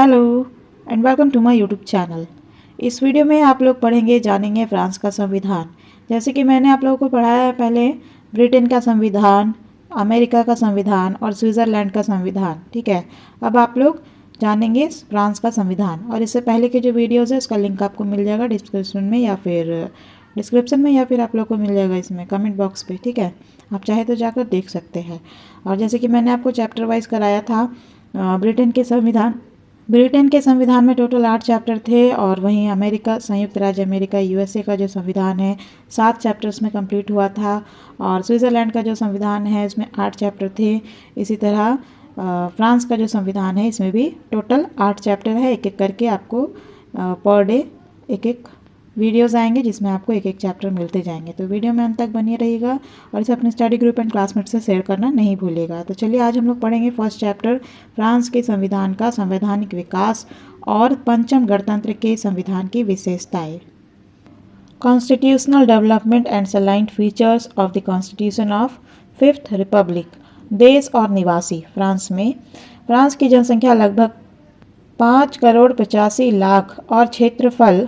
Hello and welcome to my YouTube channel. इस video में आप लोग पढ़ेंगे जानेंगे फ्रांस का संविधान। जैसे कि मैंने आप लोगों को पढ़ाया है पहले ब्रिटेन का संविधान, अमेरिका का संविधान और स्विट्ज़रलैंड का संविधान। ठीक है, अब आप लोग जानेंगे फ्रांस का संविधान। और इससे पहले के जो वीडियोज़ है उसका लिंक आपको मिल जाएगा डिस्क्रिप्शन में या फिर आप लोग को मिल जाएगा इसमें कमेंट बॉक्स पे। ठीक है, आप चाहे तो जाकर देख सकते हैं। और जैसे कि मैंने आपको चैप्टर वाइज कराया था ब्रिटेन के संविधान में टोटल 8 चैप्टर थे, और वहीं अमेरिका, संयुक्त राज्य अमेरिका यूएसए का जो संविधान है 7 चैप्टर्स में कंप्लीट हुआ था। और स्विट्ज़रलैंड का जो संविधान है इसमें 8 चैप्टर थे। इसी तरह फ्रांस का जो संविधान है इसमें भी टोटल 8 चैप्टर है। एक एक करके आपको पर डे एक एक वीडियोस आएंगे जिसमें आपको एक एक चैप्टर मिलते जाएंगे। तो वीडियो में अंत तक बनी रहिएगा और इसे अपने स्टडी ग्रुप एंड क्लासमेट से शेयर करना नहीं भूलिएगा। तो चलिए आज हम लोग पढ़ेंगे फर्स्ट चैप्टर फ्रांस के संविधान का संवैधानिक विकास और पंचम गणतंत्र के संविधान की विशेषताएं। Constitutional development and salient features of the constitution of fifth republic. देश और निवासी फ्रांस में। फ्रांस की जनसंख्या लगभग 5,85,00,000 और क्षेत्रफल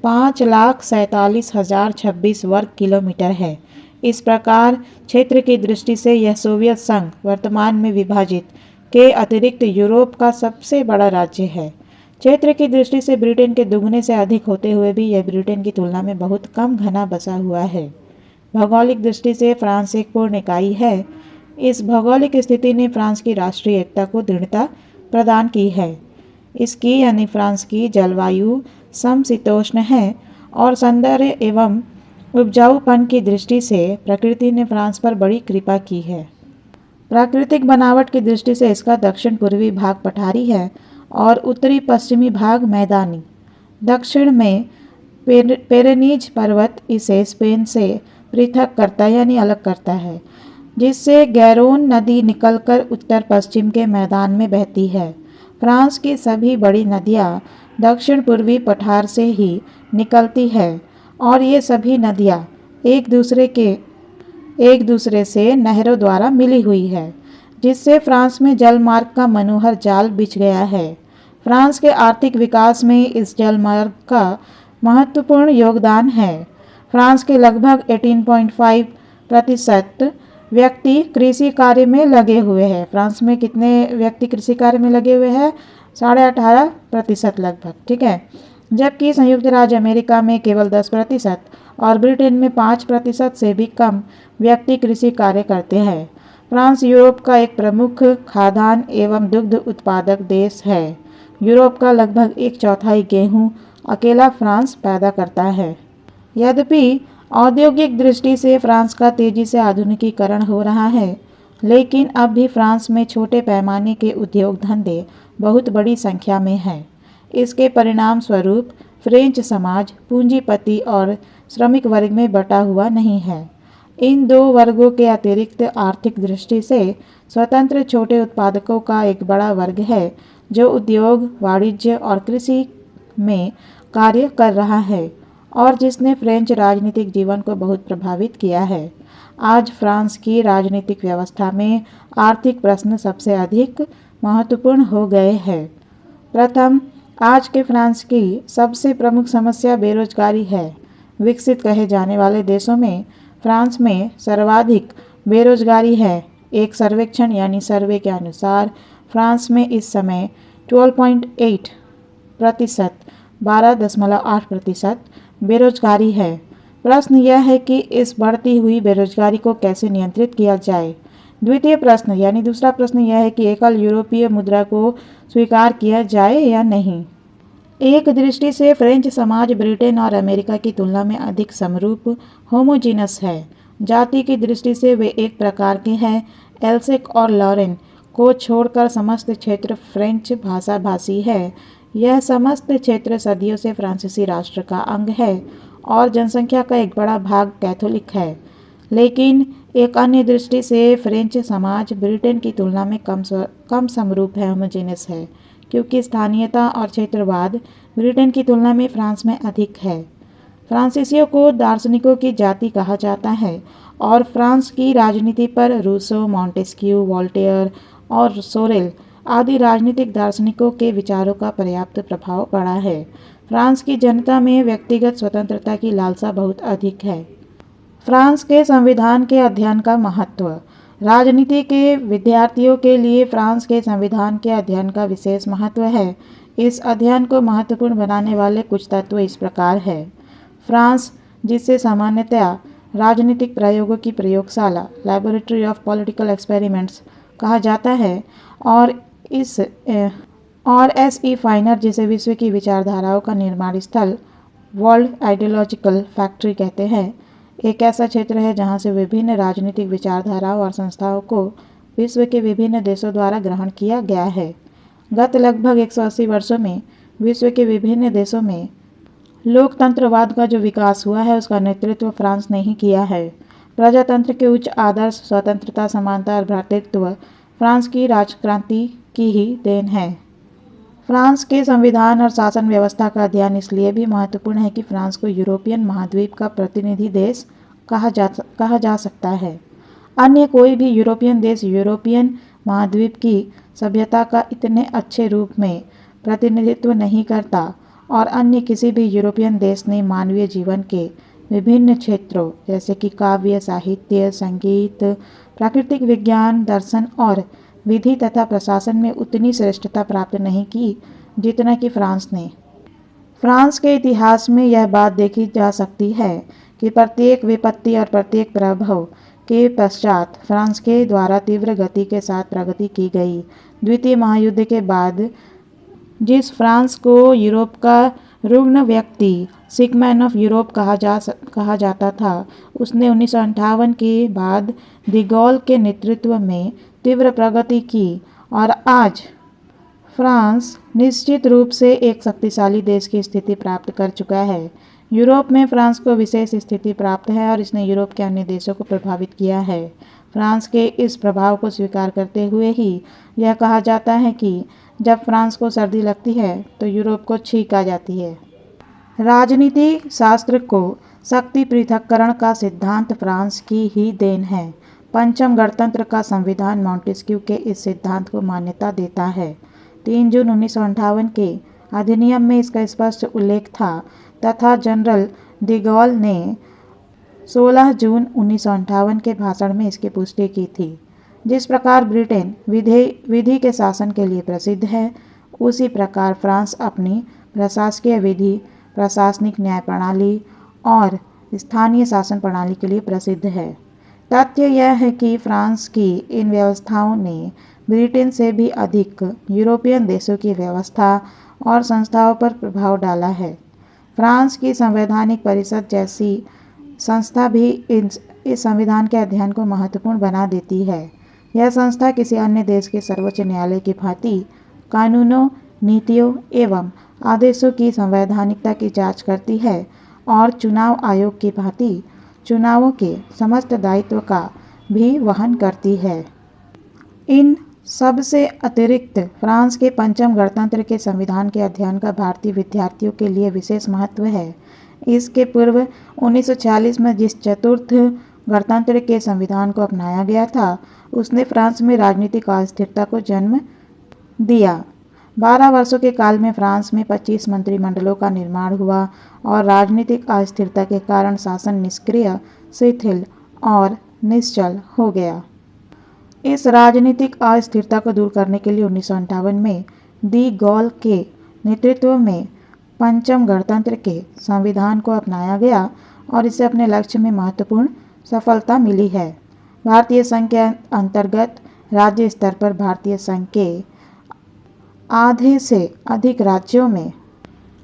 5,47,026 वर्ग किलोमीटर है। इस प्रकार क्षेत्र की दृष्टि से यह सोवियत संघ वर्तमान में विभाजित के अतिरिक्त यूरोप का सबसे बड़ा राज्य है। क्षेत्र की दृष्टि से ब्रिटेन के दुगने से अधिक होते हुए भी यह ब्रिटेन की तुलना में बहुत कम घना बसा हुआ है। भौगोलिक दृष्टि से फ्रांस एक पूर्ण इकाई है। इस भौगोलिक स्थिति ने फ्रांस की राष्ट्रीय एकता को दृढ़ता प्रदान की है। इसकी यानी फ्रांस की जलवायु समशीतोष्ण है और सौंदर्य एवं उपजाऊपन की दृष्टि से प्रकृति ने फ्रांस पर बड़ी कृपा की है। प्राकृतिक बनावट की दृष्टि से इसका दक्षिण पूर्वी भाग पठारी है और उत्तरी पश्चिमी भाग मैदानी। दक्षिण में पेरेनीज पर्वत इसे स्पेन से पृथक करता यानी अलग करता है, जिससे गैरोन नदी निकलकर उत्तर पश्चिम के मैदान में बहती है। फ्रांस की सभी बड़ी नदियाँ दक्षिण पूर्वी पठार से ही निकलती है और ये सभी नदियाँ एक दूसरे से नहरों द्वारा मिली हुई है, जिससे फ्रांस में जलमार्ग का मनोहर जाल बिछ गया है। फ्रांस के आर्थिक विकास में इस जलमार्ग का महत्वपूर्ण योगदान है। फ्रांस के लगभग 18.5% व्यक्ति कृषि कार्य में लगे हुए हैं। फ्रांस में कितने व्यक्ति कृषि कार्य में लगे हुए हैं? 18.5% लगभग। ठीक है, जबकि संयुक्त राज्य अमेरिका में केवल 10% और ब्रिटेन में 5% से भी कम व्यक्ति कृषि कार्य करते हैं। फ्रांस यूरोप का एक प्रमुख खाद्यान्न एवं दुग्ध उत्पादक देश है। यूरोप का लगभग 1/4 गेहूं अकेला फ्रांस पैदा करता है। यद्यपि औद्योगिक दृष्टि से फ्रांस का तेजी से आधुनिकीकरण हो रहा है, लेकिन अब भी फ्रांस में छोटे पैमाने के उद्योग धंधे बहुत बड़ी संख्या में हैं। इसके परिणाम स्वरूप फ्रेंच समाज पूंजीपति और श्रमिक वर्ग में बटा हुआ नहीं है। इन दो वर्गों के अतिरिक्त आर्थिक दृष्टि से स्वतंत्र छोटे उत्पादकों का एक बड़ा वर्ग है जो उद्योग, वाणिज्य और कृषि में कार्य कर रहा है और जिसने फ्रेंच राजनीतिक जीवन को बहुत प्रभावित किया है। आज फ्रांस की राजनीतिक व्यवस्था में आर्थिक प्रश्न सबसे अधिक महत्वपूर्ण हो गए हैं। प्रथम, आज के फ्रांस की सबसे प्रमुख समस्या बेरोजगारी है। विकसित कहे जाने वाले देशों में फ्रांस में सर्वाधिक बेरोजगारी है। एक सर्वेक्षण यानी सर्वे के अनुसार फ्रांस में इस समय 12.8%, 12.8% बेरोजगारी है। प्रश्न यह है कि इस बढ़ती हुई बेरोजगारी को कैसे नियंत्रित किया जाए। द्वितीय प्रश्न यानी दूसरा प्रश्न यह है कि एकल यूरोपीय मुद्रा को स्वीकार किया जाए या नहीं। एक दृष्टि से फ्रेंच समाज ब्रिटेन और अमेरिका की तुलना में अधिक समरूप होमोजीनस है। जाति की दृष्टि से वे एक प्रकार के हैं। एल्सेक और लॉरेन को छोड़कर समस्त क्षेत्र फ्रेंच भाषा भाषी है। यह समस्त क्षेत्र सदियों से फ्रांसीसी राष्ट्र का अंग है और जनसंख्या का एक बड़ा भाग कैथोलिक है। लेकिन एक अन्य दृष्टि से फ्रेंच समाज ब्रिटेन की तुलना में कम समरूप है, होमोजेनस है, क्योंकि स्थानीयता और क्षेत्रवाद ब्रिटेन की तुलना में फ्रांस में अधिक है। फ्रांसीसियों को दार्शनिकों की जाति कहा जाता है और फ्रांस की राजनीति पर रूसो, मॉन्टेस्क्यू, वोल्टेयर और सोरेल आदि राजनीतिक दार्शनिकों के विचारों का पर्याप्त प्रभाव पड़ा है। फ्रांस की जनता में व्यक्तिगत स्वतंत्रता की लालसा बहुत अधिक है। फ्रांस के संविधान के अध्ययन का महत्व। राजनीति के विद्यार्थियों के लिए फ्रांस के संविधान के अध्ययन का विशेष महत्व है। इस अध्ययन को महत्वपूर्ण बनाने वाले कुछ तत्व इस प्रकार है। फ्रांस, जिसे सामान्यतया राजनीतिक प्रयोगों की प्रयोगशाला लैबोरेटरी ऑफ पॉलिटिकल एक्सपेरिमेंट्स कहा जाता है, और एस.ई. फाइनर, जिसे विश्व की विचारधाराओं का निर्माण स्थल वर्ल्ड आइडियोलॉजिकल फैक्ट्री कहते हैं, एक ऐसा क्षेत्र है जहां से विभिन्न राजनीतिक विचारधाराओं और संस्थाओं को विश्व के विभिन्न देशों द्वारा ग्रहण किया गया है। गत लगभग 180 वर्षों में विश्व के विभिन्न देशों में लोकतंत्रवाद का जो विकास हुआ है उसका नेतृत्व फ्रांस ने ही किया है। प्रजातंत्र के उच्च आदर्श, स्वतंत्रता, समानता और भ्रातृत्व फ्रांस की राजक्रांति की ही देन है। फ्रांस के संविधान और शासन व्यवस्था का अध्ययन इसलिए भी महत्वपूर्ण है कि फ्रांस को यूरोपियन महाद्वीप का प्रतिनिधि देश कहा जा सकता है। अन्य कोई भी यूरोपियन देश यूरोपियन महाद्वीप की सभ्यता का इतने अच्छे रूप में प्रतिनिधित्व नहीं करता, और अन्य किसी भी यूरोपियन देश ने मानवीय जीवन के विभिन्न क्षेत्रों जैसे कि काव्य, साहित्य, संगीत, प्राकृतिक विज्ञान, दर्शन और विधि तथा प्रशासन में उतनी श्रेष्ठता प्राप्त नहीं की जितना कि फ्रांस ने। फ्रांस के इतिहास में यह बात देखी जा सकती है कि प्रत्येक विपत्ति और प्रत्येक प्रभाव के पश्चात फ्रांस के द्वारा तीव्र गति के साथ प्रगति की गई। द्वितीय महायुद्ध के बाद जिस फ्रांस को यूरोप का रुग्ण व्यक्ति, सिक मैन ऑफ यूरोप कहा जाता था, उसने 1958 के बाद डी गॉल के नेतृत्व में तीव्र प्रगति की, और आज फ्रांस निश्चित रूप से एक शक्तिशाली देश की स्थिति प्राप्त कर चुका है। यूरोप में फ्रांस को विशेष स्थिति प्राप्त है और इसने यूरोप के अन्य देशों को प्रभावित किया है। फ्रांस के इस प्रभाव को स्वीकार करते हुए ही यह कहा जाता है कि जब फ्रांस को सर्दी लगती है तो यूरोप को छींक आ जाती है। राजनीति शास्त्र को शक्ति पृथक्करण का सिद्धांत फ्रांस की ही देन है। पंचम गणतंत्र का संविधान मॉन्टेस्क्यू के इस सिद्धांत को मान्यता देता है। 3 जून 1958 के अधिनियम में इसका स्पष्ट उल्लेख था तथा जनरल डी गॉल ने 16 जून 1958 के भाषण में इसकी पुष्टि की थी। जिस प्रकार ब्रिटेन विधि के शासन के लिए प्रसिद्ध है, उसी प्रकार फ्रांस अपनी प्रशासकीय विधि, प्रशासनिक न्याय प्रणाली और स्थानीय शासन प्रणाली के लिए प्रसिद्ध है। तथ्य यह है कि फ्रांस की इन व्यवस्थाओं ने ब्रिटेन से भी अधिक यूरोपियन देशों की व्यवस्था और संस्थाओं पर प्रभाव डाला है। फ्रांस की संवैधानिक परिषद जैसी संस्था भी इस संविधान के अध्ययन को महत्वपूर्ण बना देती है। यह संस्था किसी अन्य देश के सर्वोच्च न्यायालय की भांति कानूनों, नीतियों एवं आदेशों की संवैधानिकता की जांच करती है और चुनाव आयोग की भांति चुनावों के समस्त दायित्व का भी वहन करती है। इन सब से अतिरिक्त फ्रांस के पंचम गणतंत्र के संविधान के अध्ययन का भारतीय विद्यार्थियों के लिए विशेष महत्व है। इसके पूर्व 1946 में जिस चतुर्थ गणतंत्र के संविधान को अपनाया गया था, उसने फ्रांस में राजनीतिक अस्थिरता को जन्म दिया। 12 वर्षों के काल में फ्रांस में 25 मंत्रिमंडलों का निर्माण हुआ और राजनीतिक अस्थिरता के कारण शासन निष्क्रिय, शिथिल और निश्चल हो गया। इस राजनीतिक अस्थिरता को दूर करने के लिए 1958 में डी गॉल के नेतृत्व में पंचम गणतंत्र के संविधान को अपनाया गया और इससे अपने लक्ष्य में महत्वपूर्ण सफलता मिली है। भारतीय संघ के अंतर्गत राज्य स्तर पर भारतीय संघ के आधे से अधिक राज्यों में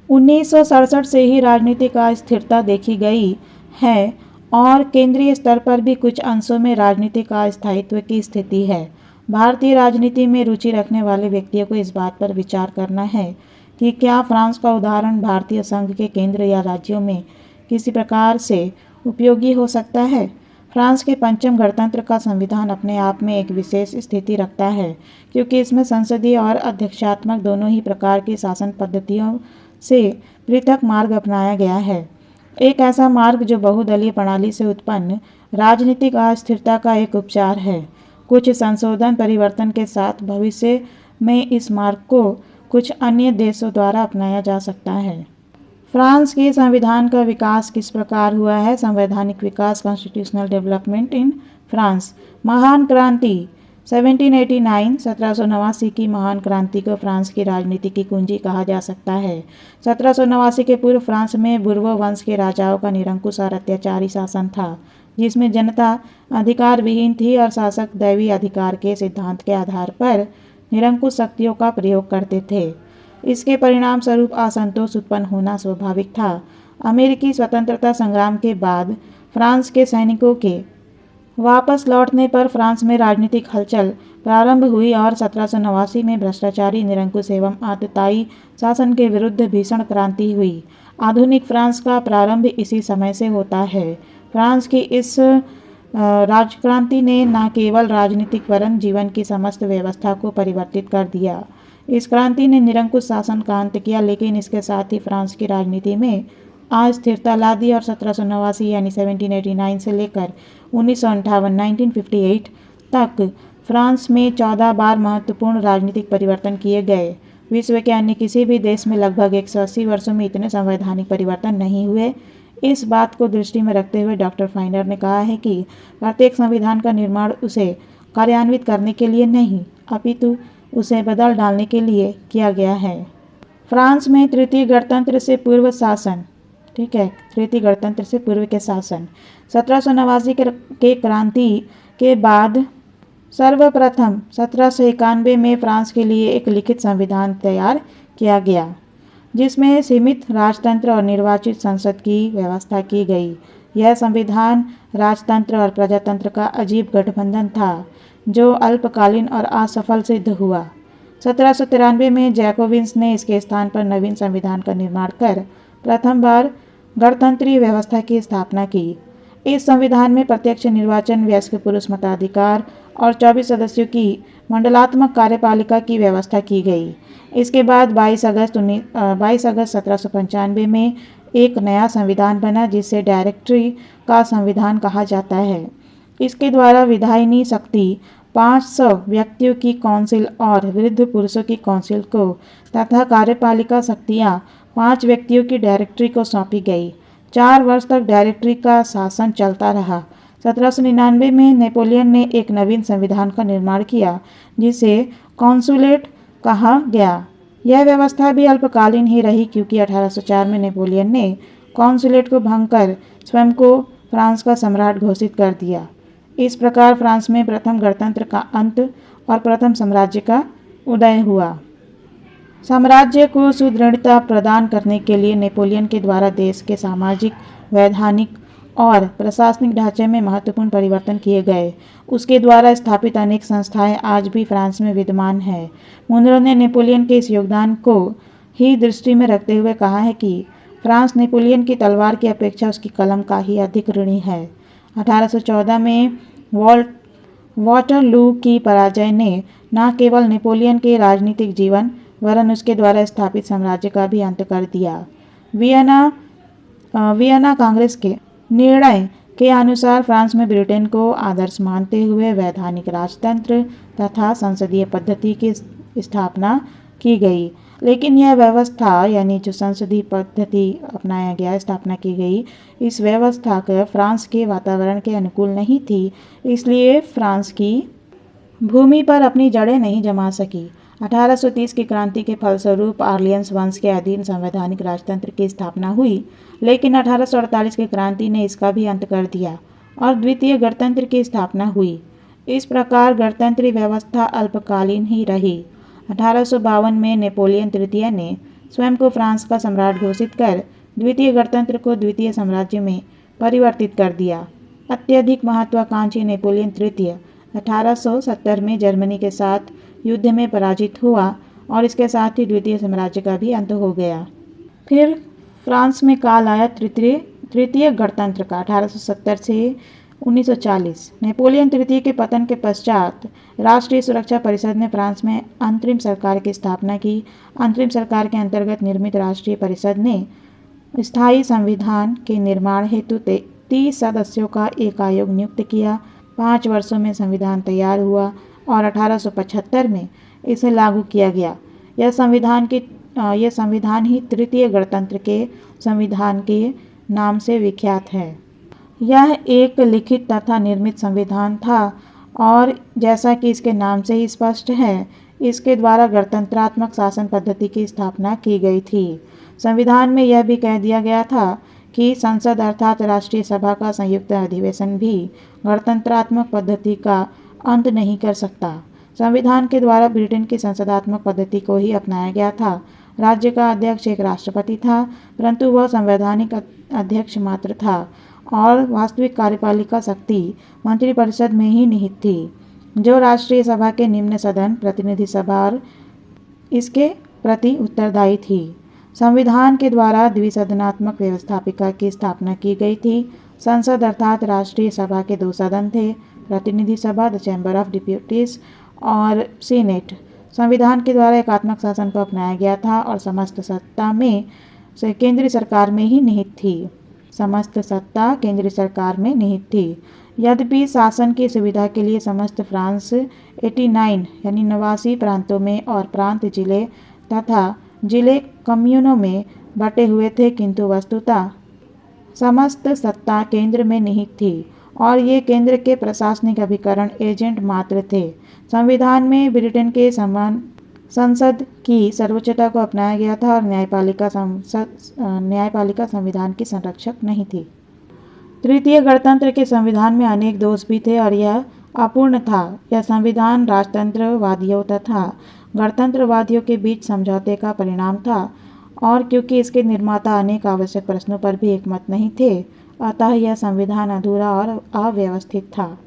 1967 से ही राजनीतिक अस्थिरता देखी गई है और केंद्रीय स्तर पर भी कुछ अंशों में राजनीतिक अस्थायित्व की स्थिति है। भारतीय राजनीति में रुचि रखने वाले व्यक्तियों को इस बात पर विचार करना है कि क्या फ्रांस का उदाहरण भारतीय संघ के केंद्र या राज्यों में किसी प्रकार से उपयोगी हो सकता है। फ्रांस के पंचम गणतंत्र का संविधान अपने आप में एक विशेष स्थिति रखता है क्योंकि इसमें संसदीय और अध्यक्षात्मक दोनों ही प्रकार की शासन पद्धतियों से पृथक मार्ग अपनाया गया है। एक ऐसा मार्ग जो बहुदलीय प्रणाली से उत्पन्न राजनीतिक अस्थिरता का एक उपचार है। कुछ संशोधन परिवर्तन के साथ भविष्य में इस मार्ग को कुछ अन्य देशों द्वारा अपनाया जा सकता है। फ्रांस के संविधान का विकास किस प्रकार हुआ है? संवैधानिक विकास, कॉन्स्टिट्यूशनल डेवलपमेंट इन फ्रांस। महान क्रांति 1789 1789 की महान क्रांति को फ्रांस की राजनीति की कुंजी कहा जा सकता है। 1789 के पूर्व फ्रांस में बुर्बो वंश के राजाओं का निरंकुश और अत्याचारी शासन था, जिसमें जनता अधिकार विहीन थी और शासक दैवी अधिकार के सिद्धांत के आधार पर निरंकुश शक्तियों का प्रयोग करते थे। इसके परिणाम स्वरूप असंतोष उत्पन्न होना स्वाभाविक था। अमेरिकी स्वतंत्रता संग्राम के बाद फ्रांस के सैनिकों के वापस लौटने पर फ्रांस में राजनीतिक हलचल प्रारंभ हुई और 1789 में भ्रष्टाचारी, निरंकुश एवं आतताई शासन के विरुद्ध भीषण क्रांति हुई। आधुनिक फ्रांस का प्रारंभ इसी समय से होता है। फ्रांस की इस राजक्रांति ने न केवल राजनीतिक वरन जीवन की समस्त व्यवस्था को परिवर्तित कर दिया। इस क्रांति ने निरंकुश शासन का अंत किया, लेकिन इसके साथ ही फ्रांस की राजनीति में अस्थिरता ला दी और 1789 यानी 1789 से लेकर 1958 तक फ्रांस में 14 बार महत्वपूर्ण राजनीतिक परिवर्तन किए गए। विश्व के अन्य किसी भी देश में लगभग 180 वर्षों में इतने संवैधानिक परिवर्तन नहीं हुए। इस बात को दृष्टि में रखते हुए डॉक्टर फाइनर ने कहा है कि प्रत्येक संविधान का निर्माण उसे कार्यान्वित करने के लिए नहीं, अपितु उसे बदल डालने के लिए किया गया है। फ्रांस में तृतीय गणतंत्र से पूर्व शासन, ठीक है, तृतीय गणतंत्र से पूर्व के शासन 1789 के क्रांति के बाद सर्वप्रथम 1791 में फ्रांस के लिए एक लिखित संविधान तैयार किया गया, जिसमें सीमित राजतंत्र और निर्वाचित संसद की व्यवस्था की गई। यह संविधान राजतंत्र और प्रजातंत्र का अजीब गठबंधन था, जो अल्पकालीन और असफल सिद्ध हुआ। 1793 में जैकोबिन्स ने इसके स्थान पर नवीन संविधान का निर्माण कर प्रथम बार गणतंत्रीय व्यवस्था की स्थापना की। इस संविधान में प्रत्यक्ष निर्वाचन, वयस्क पुरुष मताधिकार और 24 सदस्यों की मंडलात्मक कार्यपालिका की व्यवस्था की गई। इसके बाद 22 अगस्त 1795 में एक नया संविधान बना, जिसे डायरेक्टरी का संविधान कहा जाता है। इसके द्वारा विधायिनी शक्ति 500 व्यक्तियों की काउंसिल और वृद्ध पुरुषों की काउंसिल को तथा कार्यपालिका शक्तियाँ 5 व्यक्तियों की डायरेक्टरी को सौंपी गई। 4 वर्ष तक डायरेक्टरी का शासन चलता रहा। 1799 में नेपोलियन ने एक नवीन संविधान का निर्माण किया, जिसे कॉन्सुलेट कहा गया। यह व्यवस्था भी अल्पकालीन ही रही, क्योंकि 1804 में नेपोलियन ने कॉन्सुलेट को भंग कर स्वयं को फ्रांस का सम्राट घोषित कर दिया। इस प्रकार फ्रांस में प्रथम गणतंत्र का अंत और प्रथम साम्राज्य का उदय हुआ। साम्राज्य को सुदृढ़ता प्रदान करने के लिए नेपोलियन के द्वारा देश के सामाजिक, वैधानिक और प्रशासनिक ढांचे में महत्वपूर्ण परिवर्तन किए गए। उसके द्वारा स्थापित अनेक संस्थाएं आज भी फ्रांस में विद्यमान हैं। मुनरो ने नेपोलियन के इस योगदान को ही दृष्टि में रखते हुए कहा है कि फ्रांस नेपोलियन की तलवार की अपेक्षा उसकी कलम का ही अधिक ऋणी है। 1814 में वाटरलू की पराजय ने न केवल नेपोलियन के राजनीतिक जीवन वरन उसके द्वारा स्थापित साम्राज्य का भी अंत कर दिया। वियना कांग्रेस के निर्णय के अनुसार फ्रांस में ब्रिटेन को आदर्श मानते हुए वैधानिक राजतंत्र तथा संसदीय पद्धति की स्थापना की गई। लेकिन यह व्यवस्था यानी जो संसदीय पद्धति अपनाया गया, स्थापना की गई, इस व्यवस्था का फ्रांस के वातावरण के अनुकूल नहीं थी, इसलिए फ्रांस की भूमि पर अपनी जड़ें नहीं जमा सकी। 1830 की क्रांति के फलस्वरूप आर्लियंस वंश के अधीन संवैधानिक राजतंत्र की स्थापना हुई, लेकिन 1848 की क्रांति ने इसका भी अंत कर दिया और द्वितीय गणतंत्र की स्थापना हुई। इस प्रकार गणतंत्री व्यवस्था अल्पकालीन ही रही। 1852 में नेपोलियन तृतीय ने स्वयं को फ्रांस का सम्राट घोषित कर द्वितीय गणतंत्र को द्वितीय साम्राज्य में परिवर्तित कर दिया। अत्यधिक महत्वाकांक्षी नेपोलियन तृतीय 1870 में जर्मनी के साथ युद्ध में पराजित हुआ और इसके साथ ही द्वितीय साम्राज्य का भी अंत हो गया। फिर फ्रांस में काल आया तृतीय गणतंत्र का 1870 से 1940। नेपोलियन तृतीय के पतन के पश्चात राष्ट्रीय सुरक्षा परिषद ने फ्रांस में अंतरिम सरकार की स्थापना की। अंतरिम सरकार के अंतर्गत निर्मित राष्ट्रीय परिषद ने स्थायी संविधान के निर्माण हेतु 30 सदस्यों का एक आयोग नियुक्त किया। 5 वर्षों में संविधान तैयार हुआ और 1875 में इसे लागू किया गया। यह संविधान ही तृतीय गणतंत्र के संविधान के नाम से विख्यात है। यह एक लिखित तथा निर्मित संविधान था और जैसा कि इसके नाम से ही स्पष्ट है, इसके द्वारा गणतंत्रात्मक शासन पद्धति की स्थापना की गई थी। संविधान में यह भी कह दिया गया था कि संसद अर्थात राष्ट्रीय सभा का संयुक्त अधिवेशन भी गणतंत्रात्मक पद्धति का अंत नहीं कर सकता। संविधान के द्वारा ब्रिटेन की संसदात्मक पद्धति को ही अपनाया गया था। राज्य का अध्यक्ष एक राष्ट्रपति था, परंतु वह संवैधानिक अध्यक्ष मात्र था और वास्तविक कार्यपालिका शक्ति मंत्रिपरिषद में ही निहित थी, जो राष्ट्रीय सभा के निम्न सदन प्रतिनिधि सभा और इसके प्रति उत्तरदायी थी। संविधान के द्वारा द्विसदनात्मक व्यवस्थापिका की स्थापना की गई थी। संसद अर्थात राष्ट्रीय सभा के 2 सदन थे, प्रतिनिधि सभा द चैम्बर ऑफ डिप्यूटीज और सीनेट। संविधान के द्वारा एकात्मक शासन को अपनाया गया था और समस्त सत्ता में से केंद्रीय सरकार में ही निहित थी। समस्त सत्ता केंद्रीय सरकार में निहित थी। यद्यपि शासन की सुविधा के लिए समस्त फ्रांस 89 यानी 89 प्रांतों में और प्रांत जिले तथा जिले कम्यूनों में बटे हुए थे, किंतु वस्तुतः समस्त सत्ता केंद्र में निहित थी और ये केंद्र के प्रशासनिक अभिकरण एजेंट मात्र थे। संविधान में ब्रिटेन के समान संसद की सर्वोच्चता को अपनाया गया था और न्यायपालिका संविधान की संरक्षक नहीं थी। तृतीय गणतंत्र के संविधान में अनेक दोष भी थे और यह अपूर्ण था। यह संविधान राजतंत्रवादियों तथा गणतंत्रवादियों के बीच समझौते का परिणाम था और क्योंकि इसके निर्माता अनेक आवश्यक प्रश्नों पर भी एकमत नहीं थे, अतः यह संविधान अधूरा और अव्यवस्थित था।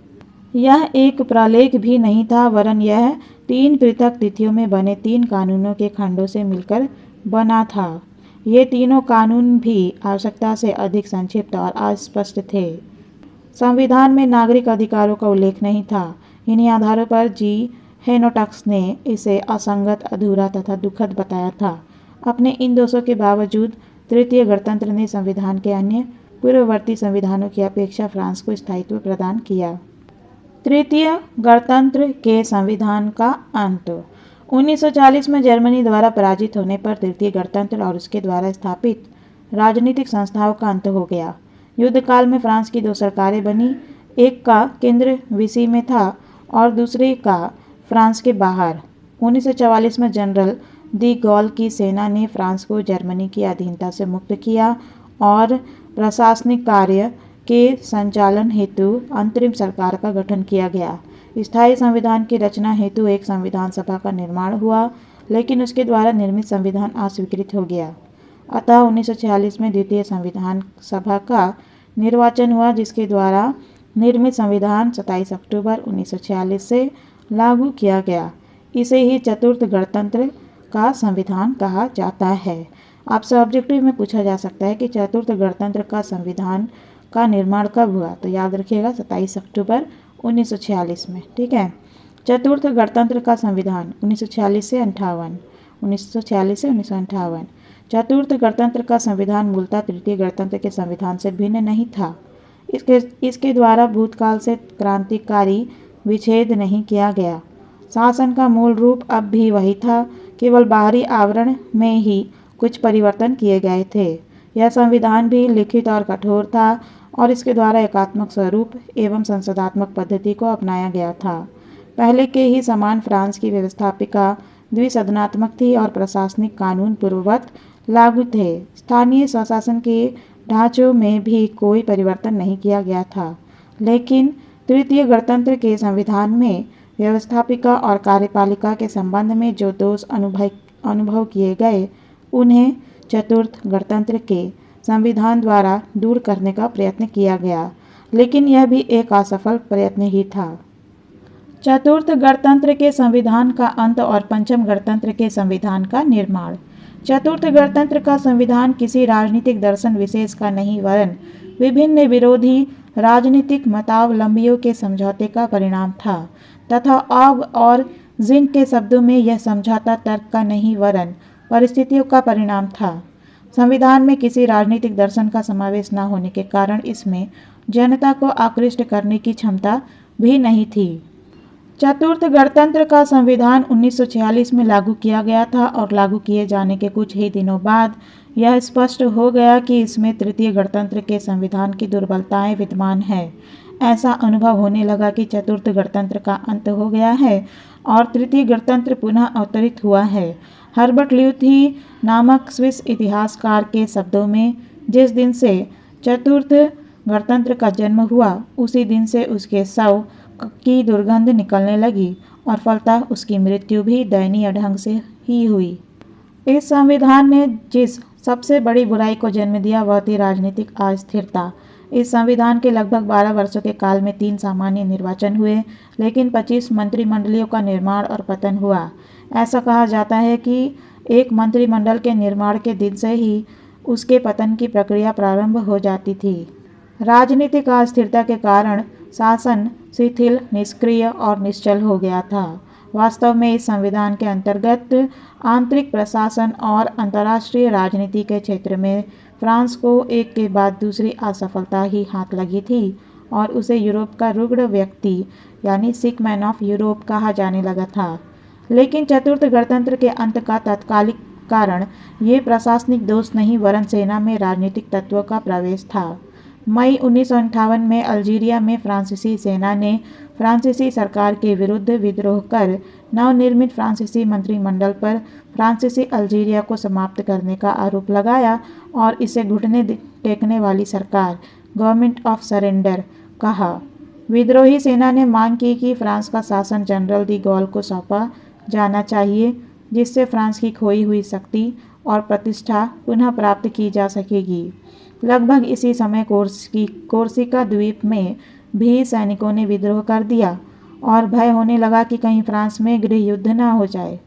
यह एक प्रलेख भी नहीं था, वरन यह 3 पृथक तिथियों में बने 3 कानूनों के खंडों से मिलकर बना था। ये तीनों कानून भी आवश्यकता से अधिक संक्षिप्त और अस्पष्ट थे। संविधान में नागरिक अधिकारों का उल्लेख नहीं था। इन्हीं आधारों पर जी हेनोटक्स ने इसे असंगत, अधूरा तथा दुखद बताया था। अपने इन दोषों के बावजूद तृतीय गणतंत्र ने संविधान के अन्य पूर्ववर्ती संविधानों की अपेक्षा फ्रांस को स्थायित्व प्रदान किया। तृतीय गणतंत्र के संविधान का अंत 1940 में जर्मनी द्वारा पराजित होने पर तृतीय गणतंत्र और उसके द्वारा स्थापित राजनीतिक संस्थाओं का अंत हो गया। युद्ध काल में फ्रांस की 2 सरकारें बनी, एक का केंद्र विसी में था और दूसरे का फ्रांस के बाहर। 1944 में जनरल दी गॉल की सेना ने फ्रांस को जर्मनी की अधीनता से मुक्त किया और प्रशासनिक कार्य के संचालन हेतु अंतरिम सरकार का गठन किया गया। स्थायी संविधान की रचना हेतु एक संविधान सभा का निर्माण हुआ, लेकिन उसके द्वारा निर्मित संविधान अस्वीकृत हो गया। अतः 1946 में द्वितीय संविधान सभा का निर्वाचन हुआ, जिसके द्वारा निर्मित संविधान 27 अक्टूबर 1946 से लागू किया गया। इसे ही चतुर्थ गणतंत्र का संविधान कहा जाता है। आपसे ऑब्जेक्टिव में पूछा जा सकता है कि चतुर्थ गणतंत्र का संविधान का निर्माण कब हुआ, तो याद रखिएगा 27 अक्टूबर 1946 में। ठीक है। चतुर्थ गणतंत्र का संविधान 1946 से 1958। चतुर्थ गणतंत्र का संविधान मूलतः तृतीय गणतंत्र के संविधान से भिन्न नहीं था। इसके द्वारा भूतकाल से क्रांतिकारी विच्छेद नहीं किया गया। शासन का मूल रूप अब भी वही था, केवल बाहरी आवरण में ही कुछ परिवर्तन किए गए थे। यह संविधान भी लिखित और कठोर था और इसके द्वारा एकात्मक स्वरूप एवं संसदात्मक पद्धति को अपनाया गया था। पहले के ही समान फ्रांस की व्यवस्थापिका द्विसदनात्मक थी और प्रशासनिक कानून पूर्ववत लागू थे। स्थानीय स्वशासन के ढांचों में भी कोई परिवर्तन नहीं किया गया था, लेकिन तृतीय गणतंत्र के संविधान में व्यवस्थापिका और कार्यपालिका के संबंध में जो दोष अनुभव किए गए, उन्हें चतुर्थ गणतंत्र के संविधान द्वारा दूर करने का प्रयत्न किया गया, लेकिन यह भी एक असफल प्रयत्न ही था। चतुर्थ गणतंत्र के संविधान का अंत और पंचम गणतंत्र के संविधान का निर्माण। चतुर्थ गणतंत्र का संविधान किसी राजनीतिक दर्शन विशेष का नहीं, वरन विभिन्न विरोधी राजनीतिक मतावलंबियों के समझौते का परिणाम था तथा ऑग और जिन के शब्दों में यह समझौता तर्क का नहीं, वरन परिस्थितियों का परिणाम था। संविधान में किसी राजनीतिक दर्शन का समावेश न होने के कारण इसमें जनता को आकृष्ट करने की क्षमता भी नहीं थी। चतुर्थ गणतंत्र का संविधान 1946 में लागू किया गया था और लागू किए जाने के कुछ ही दिनों बाद यह स्पष्ट हो गया कि इसमें तृतीय गणतंत्र के संविधान की दुर्बलताएं विद्यमान है। ऐसा अनुभव होने लगा कि चतुर्थ गणतंत्र का अंत हो गया है और तृतीय गणतंत्र पुनः अवतरित हुआ है। हर्बर्ट ल्यूथी नामक स्विस इतिहासकार के शब्दों में, जिस दिन से चतुर्थ गणतंत्र का जन्म हुआ उसी दिन से उसके शव की दुर्गंध निकलने लगी और फलतः उसकी मृत्यु भी दयनीय ढंग से ही हुई। इस संविधान ने जिस सबसे बड़ी बुराई को जन्म दिया वह थी राजनीतिक अस्थिरता। इस संविधान के लगभग 12 वर्षों के काल में 3 सामान्य निर्वाचन हुए, लेकिन 25 मंत्रिमंडलियों का निर्माण और पतन हुआ। ऐसा कहा जाता है कि एक मंत्रिमंडल के निर्माण के दिन से ही उसके पतन की प्रक्रिया प्रारंभ हो जाती थी। राजनीतिक अस्थिरता के कारण शासन शिथिल, निष्क्रिय और निश्चल हो गया था। वास्तव में इस संविधान के अंतर्गत आंतरिक प्रशासन और अंतर्राष्ट्रीय राजनीति के क्षेत्र में फ्रांस को एक के बाद दूसरी असफलता ही हाथ लगी थी और उसे यूरोप का रुग्ण व्यक्ति यानी सिक मैन ऑफ यूरोप कहा जाने लगा था। लेकिन चतुर्थ गणतंत्र के अंत का तात्कालिक कारण ये प्रशासनिक दोष नहीं वरन सेना में राजनीतिक तत्वों का प्रवेश था। मई 1958 में अल्जीरिया में फ्रांसीसी सेना ने फ्रांसीसी सरकार के विरुद्ध विद्रोह कर नवनिर्मित फ्रांसीसी मंत्रिमंडल पर फ्रांसीसी अल्जीरिया को समाप्त करने का आरोप लगाया और इसे घुटने टेकने वाली सरकार गवर्नमेंट ऑफ सरेंडर कहा। विद्रोही सेना ने मांग की कि फ्रांस का शासन जनरल डी गॉल को सौंपा जाना चाहिए, जिससे फ्रांस की खोई हुई शक्ति और प्रतिष्ठा पुनः प्राप्त की जा सकेगी। लगभग इसी समय कोर्सिका द्वीप में भी सैनिकों ने विद्रोह कर दिया और भय होने लगा कि कहीं फ्रांस में गृह युद्ध न हो जाए।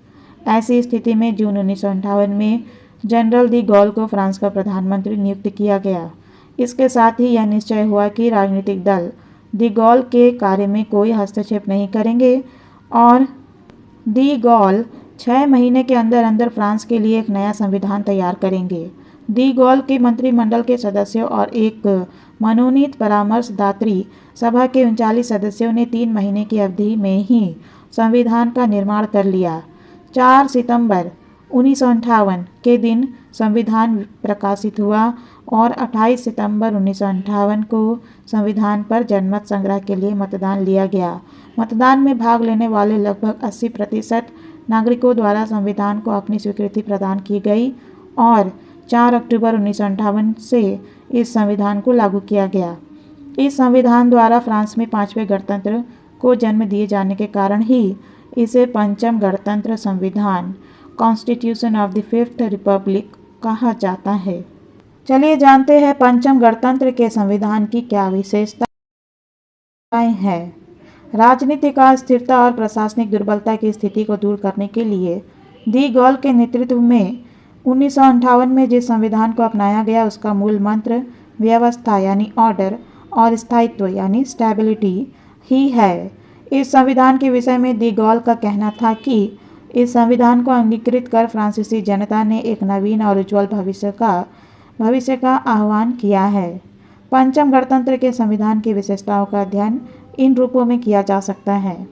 ऐसी स्थिति में जून 1958 में जनरल डी गॉल को फ्रांस का प्रधानमंत्री नियुक्त किया गया। इसके साथ ही यह निश्चय हुआ कि राजनीतिक दल डी गॉल के कार्य में कोई हस्तक्षेप नहीं करेंगे और डी गॉल 6 महीने के अंदर अंदर फ्रांस के लिए एक नया संविधान तैयार करेंगे। डी गॉल के मंत्रिमंडल के सदस्यों और एक मनोनीत परामर्शदात्री सभा के 39 सदस्यों ने 3 महीने की अवधि में ही संविधान का निर्माण कर लिया। 4 सितंबर 1958 के दिन संविधान प्रकाशित हुआ और 28 सितंबर 1958 को संविधान पर जनमत संग्रह के लिए मतदान लिया गया। मतदान में भाग लेने वाले लगभग 80% नागरिकों द्वारा संविधान को अपनी स्वीकृति प्रदान की गई और 4 अक्टूबर 1958 से इस संविधान को लागू किया गया। इस संविधान द्वारा फ्रांस में 5वें गणतंत्र को जन्म दिए जाने के कारण ही इसे पंचम गणतंत्र संविधान constitution of the 5th Republic कहा जाता है। चलिए जानते हैं पंचम गणतंत्र के संविधान की क्या विशेषताएं हैं। राजनीतिक अस्थिरता और प्रशासनिक दुर्बलता की स्थिति को दूर करने के लिए डी गॉल के नेतृत्व में 1958 में जिस संविधान को अपनाया गया उसका मूल मंत्र व्यवस्था यानी ऑर्डर और स्थायित्व यानी स्टेबिलिटी ही है। इस संविधान के विषय में डी गॉल का कहना था कि इस संविधान को अंगीकृत कर फ्रांसीसी जनता ने एक नवीन और उज्ज्वल भविष्य का आह्वान किया है। पंचम गणतंत्र के संविधान की विशेषताओं का अध्ययन इन रूपों में किया जा सकता है।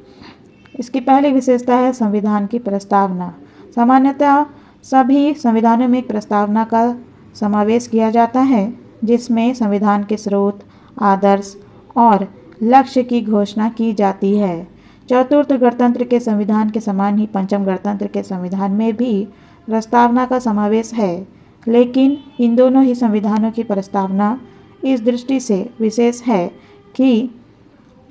इसकी पहली विशेषता है संविधान की प्रस्तावना। सामान्यतः सभी संविधानों में एक प्रस्तावना का समावेश किया जाता है जिसमें संविधान के स्रोत, आदर्श और लक्ष्य की घोषणा की जाती है। चतुर्थ गणतंत्र के संविधान के समान ही पंचम गणतंत्र के संविधान में भी प्रस्तावना का समावेश है, लेकिन इन दोनों ही संविधानों की प्रस्तावना इस दृष्टि से विशेष है कि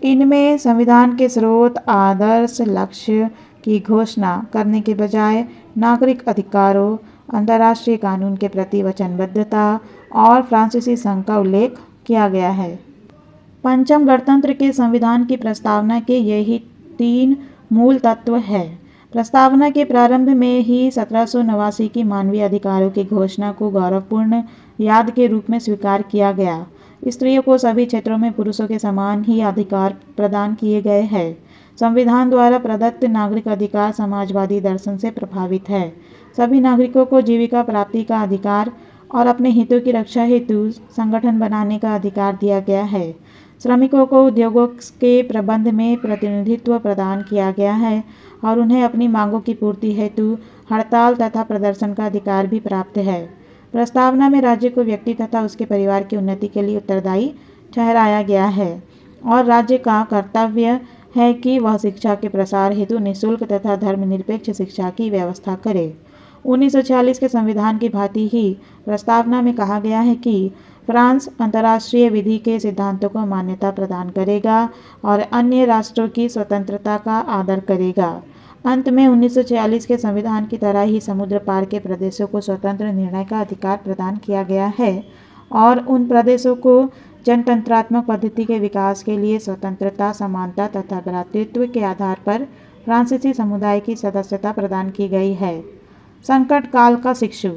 इनमें संविधान के स्रोत, आदर्श, लक्ष्य की घोषणा करने के बजाय नागरिक अधिकारों, अंतर्राष्ट्रीय कानून के प्रति वचनबद्धता और फ्रांसीसी संघ का उल्लेख किया गया है। पंचम गणतंत्र के संविधान की प्रस्तावना के यही 3 मूल तत्व हैं। प्रस्तावना के प्रारंभ में ही 1789 की मानवीय अधिकारों की घोषणा को गौरवपूर्ण याद के रूप में स्वीकार किया गया। स्त्रियों को सभी क्षेत्रों में पुरुषों के समान ही अधिकार प्रदान किए गए हैं। संविधान द्वारा प्रदत्त नागरिक अधिकार समाजवादी दर्शन से प्रभावित है। सभी नागरिकों को जीविका प्राप्ति का अधिकार और अपने हितों की रक्षा हेतु संगठन बनाने का अधिकार दिया गया है। श्रमिकों को उद्योगों के प्रबंध में प्रतिनिधित्व प्रदान किया गया है और उन्हें अपनी मांगों की पूर्ति हेतु हड़ताल तथा प्रदर्शन का अधिकार भी प्राप्त है। प्रस्तावना में राज्य को व्यक्ति तथा उसके परिवार की उन्नति के लिए उत्तरदायी ठहराया गया है और राज्य का कर्तव्य है कि वह शिक्षा के प्रसार हेतु निःशुल्क तथा धर्मनिरपेक्ष शिक्षा की व्यवस्था करे। 1946 के संविधान की भांति ही प्रस्तावना में कहा गया है कि फ्रांस अंतर्राष्ट्रीय विधि के सिद्धांतों को मान्यता प्रदान करेगा और अन्य राष्ट्रों की स्वतंत्रता का आदर करेगा। अंत में 1946 के संविधान की तरह ही समुद्र पार के प्रदेशों को स्वतंत्र निर्णय का अधिकार प्रदान किया गया है और उन प्रदेशों को जनतंत्रात्मक पद्धति के विकास के लिए स्वतंत्रता, समानता तथा भ्रातृत्व के आधार पर फ्रांसीसी समुदाय की सदस्यता प्रदान की गई है। संकट काल का शिशु,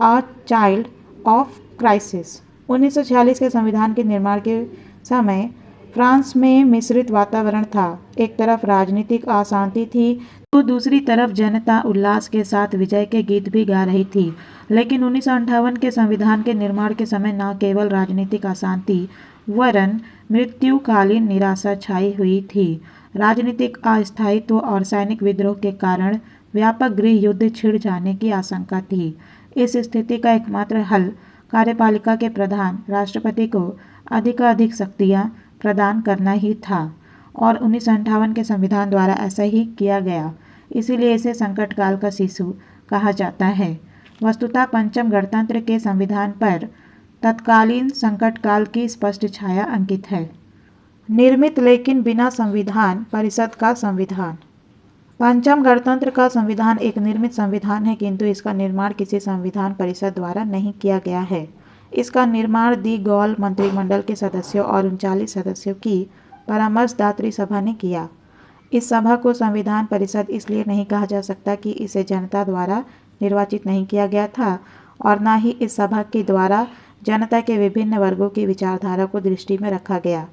अ चाइल्ड ऑफ क्राइसिस। 1946 के संविधान के निर्माण के समय फ्रांस में मिश्रित वातावरण था। एक तरफ राजनीतिक अशांति थी तो दूसरी तरफ जनता उल्लास के साथ विजय के गीत भी गा रही थी। लेकिन 1958 के संविधान के निर्माण के समय न केवल राजनीतिक अशांति वरन मृत्युकालीन निराशा छाई हुई थी। राजनीतिक अस्थायित्व और सैनिक विद्रोह के कारण व्यापक गृह युद्ध छिड़ जाने की आशंका थी। इस स्थिति का एकमात्र हल कार्यपालिका के प्रधान राष्ट्रपति को अधिकाधिक शक्तियां प्रदान करना ही था और 1958 के संविधान द्वारा ऐसा ही किया गया। इसीलिए इसे संकट काल का शिशु कहा जाता है। वस्तुतः पंचम गणतंत्र के संविधान पर तत्कालीन संकट काल की स्पष्ट छाया अंकित है। निर्मित लेकिन बिना संविधान परिषद का संविधान। पंचम गणतंत्र का संविधान एक निर्मित संविधान है, किंतु इसका निर्माण किसी संविधान परिषद द्वारा नहीं किया गया है। इसका निर्माण दी गॉल मंत्रिमंडल के सदस्यों और 39 सदस्यों की परामर्शदात्री सभा ने किया। इस सभा को संविधान परिषद इसलिए नहीं कहा जा सकता कि इसे जनता द्वारा निर्वाचित नहीं किया गया था और न ही इस सभा के द्वारा जनता के विभिन्न वर्गों की विचारधारा को दृष्टि में रखा गया।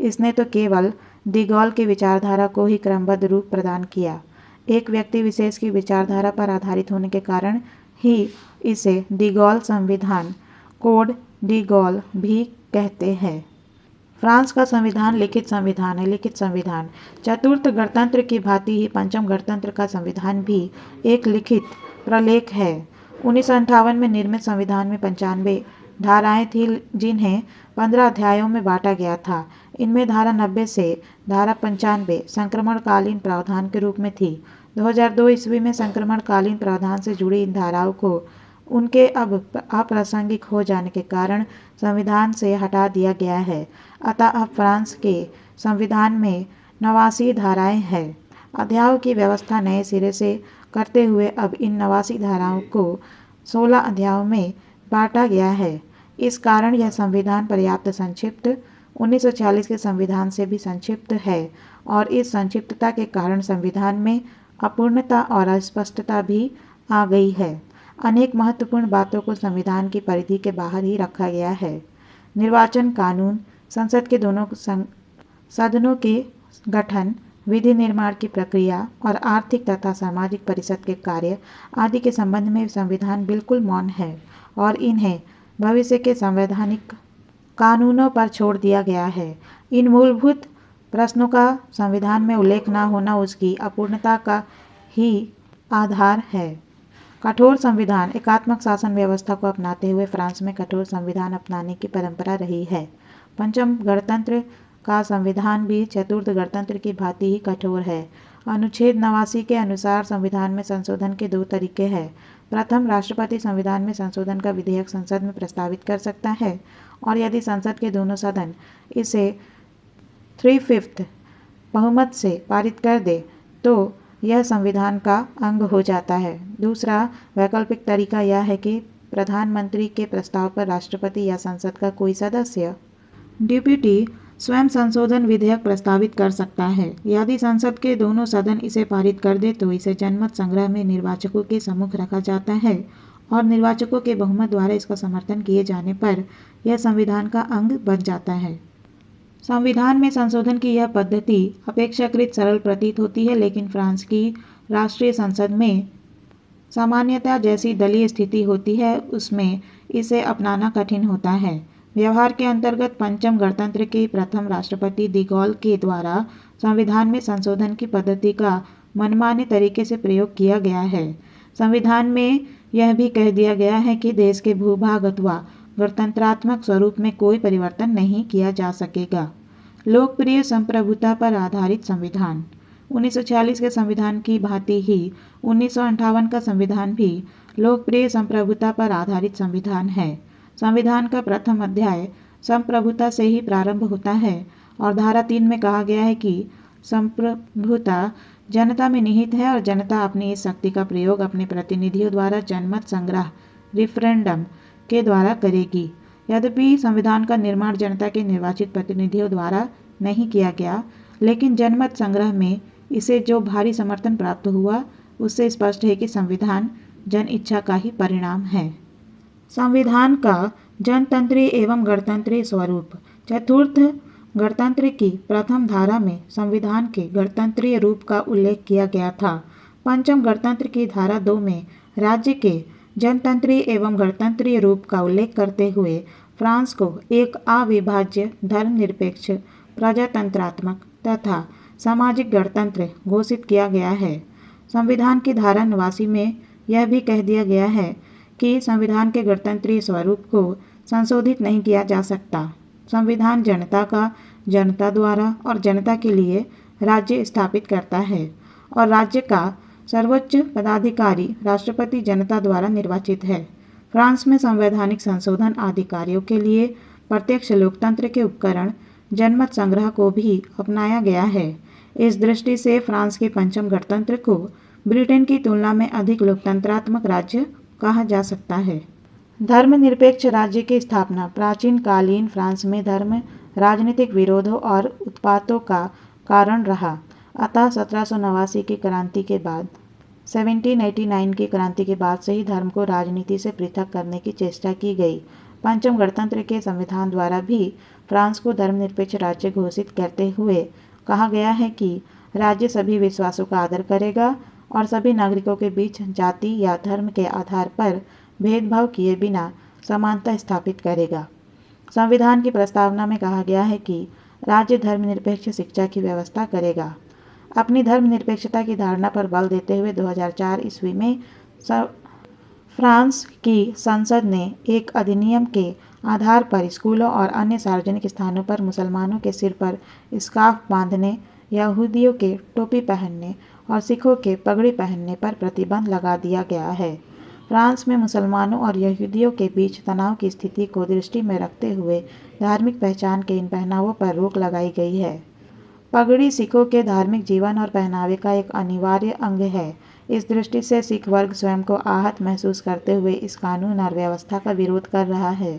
इसने तो केवल दी गॉल की विचारधारा को ही क्रमबद्ध रूप प्रदान किया। एक व्यक्ति विशेष की विचारधारा पर आधारित होने के कारण ही इसे दी गॉल संविधान, कोड डी गॉल भी कहते हैं। फ्रांस का संविधान लिखित संविधान है। लिखित संविधान चतुर्थ गणतंत्र की भांति ही पंचम गणतंत्र का संविधान भी एक लिखित प्रलेख है। 1958 में निर्मित संविधान में 95 धाराएं थी जिन्हें 15 अध्यायों में बांटा गया था। इनमें धारा 90 से धारा 95 संक्रमणकालीन प्रावधान के रूप में थी। 2002 ईस्वी में संक्रमणकालीन प्रावधान से जुड़ी इन धाराओं को उनके अब अप्रासंगिक हो जाने के कारण संविधान से हटा दिया गया है। अतः अब फ्रांस के संविधान में 89 धाराएं हैं। अध्यायों की व्यवस्था नए सिरे से करते हुए अब इन 89 धाराओं को 16 अध्यायों में बांटा गया है। इस कारण यह संविधान पर्याप्त संक्षिप्त 1940 के संविधान से भी संक्षिप्त है और इस संक्षिप्तता के कारण संविधान में अपूर्णता और अस्पष्टता भी आ गई है। अनेक महत्वपूर्ण बातों को संविधान की परिधि के बाहर ही रखा गया है। निर्वाचन कानून, संसद के दोनों सदनों के गठन, विधि निर्माण की प्रक्रिया और आर्थिक तथा सामाजिक परिषद के कार्य आदि के संबंध में संविधान बिल्कुल मौन है और इन्हें भविष्य के संवैधानिक कानूनों पर छोड़ दिया गया है। इन मूलभूत प्रश्नों का संविधान में उल्लेख न होना उसकी अपूर्णता का ही आधार है। कठोर संविधान एकात्मक शासन व्यवस्था को अपनाते हुए फ्रांस में कठोर संविधान अपनाने की परंपरा रही है। पंचम गणतंत्र का संविधान भी चतुर्थ गणतंत्र की भांति ही कठोर है। अनुच्छेद 89 के अनुसार संविधान में संशोधन के 2 तरीके हैं। प्रथम, राष्ट्रपति संविधान में संशोधन का विधेयक संसद में प्रस्तावित कर सकता है और यदि संसद के दोनों सदन इसे 3/5 बहुमत से पारित कर दे तो यह संविधान का अंग हो जाता है। दूसरा वैकल्पिक तरीका यह है कि प्रधानमंत्री के प्रस्ताव पर राष्ट्रपति या संसद का कोई सदस्य डिप्टी स्वयं संशोधन विधेयक प्रस्तावित कर सकता है। यदि संसद के दोनों सदन इसे पारित कर दे तो इसे जनमत संग्रह में निर्वाचकों के सम्मुख रखा जाता है और निर्वाचकों के बहुमत द्वारा इसका समर्थन किए जाने पर यह संविधान का अंग बन जाता है। संविधान में संशोधन की यह पद्धति अपेक्षाकृत सरल प्रतीत होती है, लेकिन फ्रांस की राष्ट्रीय संसद में सामान्यतः जैसी दलीय स्थिति होती है उसमें इसे अपनाना कठिन होता है। व्यवहार के अंतर्गत पंचम गणतंत्र के प्रथम राष्ट्रपति डी गॉल के द्वारा संविधान में संशोधन की पद्धति का मनमाने तरीके से प्रयोग किया गया है। संविधान में यह भी कह दिया गया है कि देश के भूभाग अथवा गणतंत्रात्मक स्वरूप में कोई परिवर्तन नहीं किया जा सकेगा। लोकप्रिय संप्रभुता पर आधारित संविधान। 1946 के संविधान की भांति ही 1958 का संविधान भी लोकप्रिय संप्रभुता पर आधारित संविधान है। संविधान का प्रथम अध्याय संप्रभुता से ही प्रारंभ होता है और धारा 3 में कहा गया है कि संप्रभुता जनता में निहित है और जनता अपनी इस शक्ति का प्रयोग अपने प्रतिनिधियों द्वारा जनमत संग्रह रेफरेंडम के द्वारा करेगी। यद्यपि संविधान का निर्माण जनता के निर्वाचित प्रतिनिधियों द्वारा नहीं किया गया, लेकिन जनमत संग्रह में इसे जो भारी समर्थन प्राप्त हुआ उससे स्पष्ट है कि संविधान जन इच्छा का ही परिणाम है। संविधान का जनतंत्रीय एवं गणतंत्रीय स्वरूप। चतुर्थ गणतंत्र की प्रथम धारा में संविधान के गणतंत्रीय रूप का उल्लेख किया गया था। पंचम गणतंत्र की धारा 2 में राज्य के जनतंत्रीय एवं गणतंत्रीय रूप का उल्लेख करते हुए फ्रांस को एक अविभाज्य धर्मनिरपेक्ष प्रजातंत्रात्मक तथा सामाजिक गणतंत्र घोषित किया गया है। संविधान की धारा 89 में यह भी कह दिया गया है कि संविधान के गणतंत्रीय स्वरूप को संशोधित नहीं किया जा सकता। संविधान जनता का, जनता द्वारा और जनता के लिए राज्य स्थापित करता है और राज्य का सर्वोच्च पदाधिकारी राष्ट्रपति जनता द्वारा निर्वाचित है। फ्रांस में संवैधानिक संशोधन अधिकारियों के लिए प्रत्यक्ष लोकतंत्र के उपकरण जनमत संग्रह को भी अपनाया गया है। इस दृष्टि से फ्रांस के पंचम गणतंत्र को ब्रिटेन की तुलना में अधिक लोकतंत्रात्मक राज्य कहा जा सकता है। धर्मनिरपेक्ष राज्य की स्थापना। प्राचीन कालीन फ्रांस में धर्म राजनीतिक विरोधों और उत्पातों का कारण रहा। अतः 1789 की क्रांति के बाद 1789 की क्रांति के बाद से ही धर्म को राजनीति से पृथक करने की चेष्टा की गई। पंचम गणतंत्र के संविधान द्वारा भी फ्रांस को धर्मनिरपेक्ष राज्य घोषित करते हुए कहा गया है कि राज्य सभी विश्वासों का आदर करेगा और सभी नागरिकों के बीच जाति या धर्म के आधार पर भेदभाव किए बिना समानता स्थापित करेगा। संविधान की प्रस्तावना में कहा गया है कि राज्य धर्मनिरपेक्ष शिक्षा की व्यवस्था करेगा। अपनी धर्मनिरपेक्षता की धारणा पर बल देते हुए 2004 ईस्वी में फ्रांस की संसद ने एक अधिनियम के आधार पर स्कूलों और अन्य सार्वजनिक स्थानों पर मुसलमानों के सिर पर स्कार्फ बांधने, यहूदियों के टोपी पहनने और सिखों के पगड़ी पहनने पर प्रतिबंध लगा दिया गया है। फ्रांस में मुसलमानों और यहूदियों के बीच तनाव की स्थिति को दृष्टि में रखते हुए धार्मिक पहचान के इन पहनावों पर रोक लगाई गई है। पगड़ी सिखों के धार्मिक जीवन और पहनावे का एक अनिवार्य अंग है। इस दृष्टि से सिख वर्ग स्वयं को आहत महसूस करते हुए इस कानून और व्यवस्था का विरोध कर रहा है।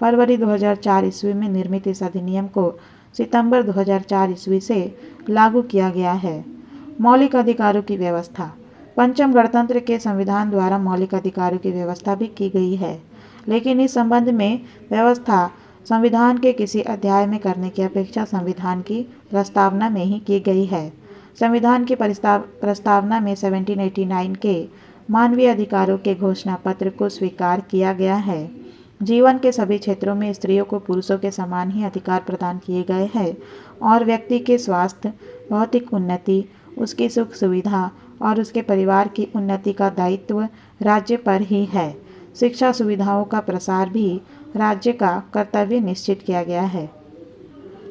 फरवरी 2004 ईस्वी में निर्मित इस अधिनियम को सितंबर 2004 ईस्वी से लागू किया गया है। मौलिक अधिकारों की व्यवस्था। पंचम गणतंत्र के संविधान द्वारा मौलिक अधिकारों की व्यवस्था भी की गई है, लेकिन इस संबंध में व्यवस्था संविधान के किसी अध्याय में करने की अपेक्षा संविधान की प्रस्तावना में ही की गई है। संविधान की प्रस्तावना में 1789 के मानवीय अधिकारों के घोषणा पत्र को स्वीकार किया गया है। जीवन के सभी क्षेत्रों में स्त्रियों को पुरुषों के समान ही अधिकार प्रदान किए गए हैं और व्यक्ति के स्वास्थ्य, भौतिक उन्नति, उसकी सुख सुविधा और उसके परिवार की उन्नति का दायित्व राज्य पर ही है। शिक्षा सुविधाओं का प्रसार भी राज्य का कर्तव्य निश्चित किया गया है।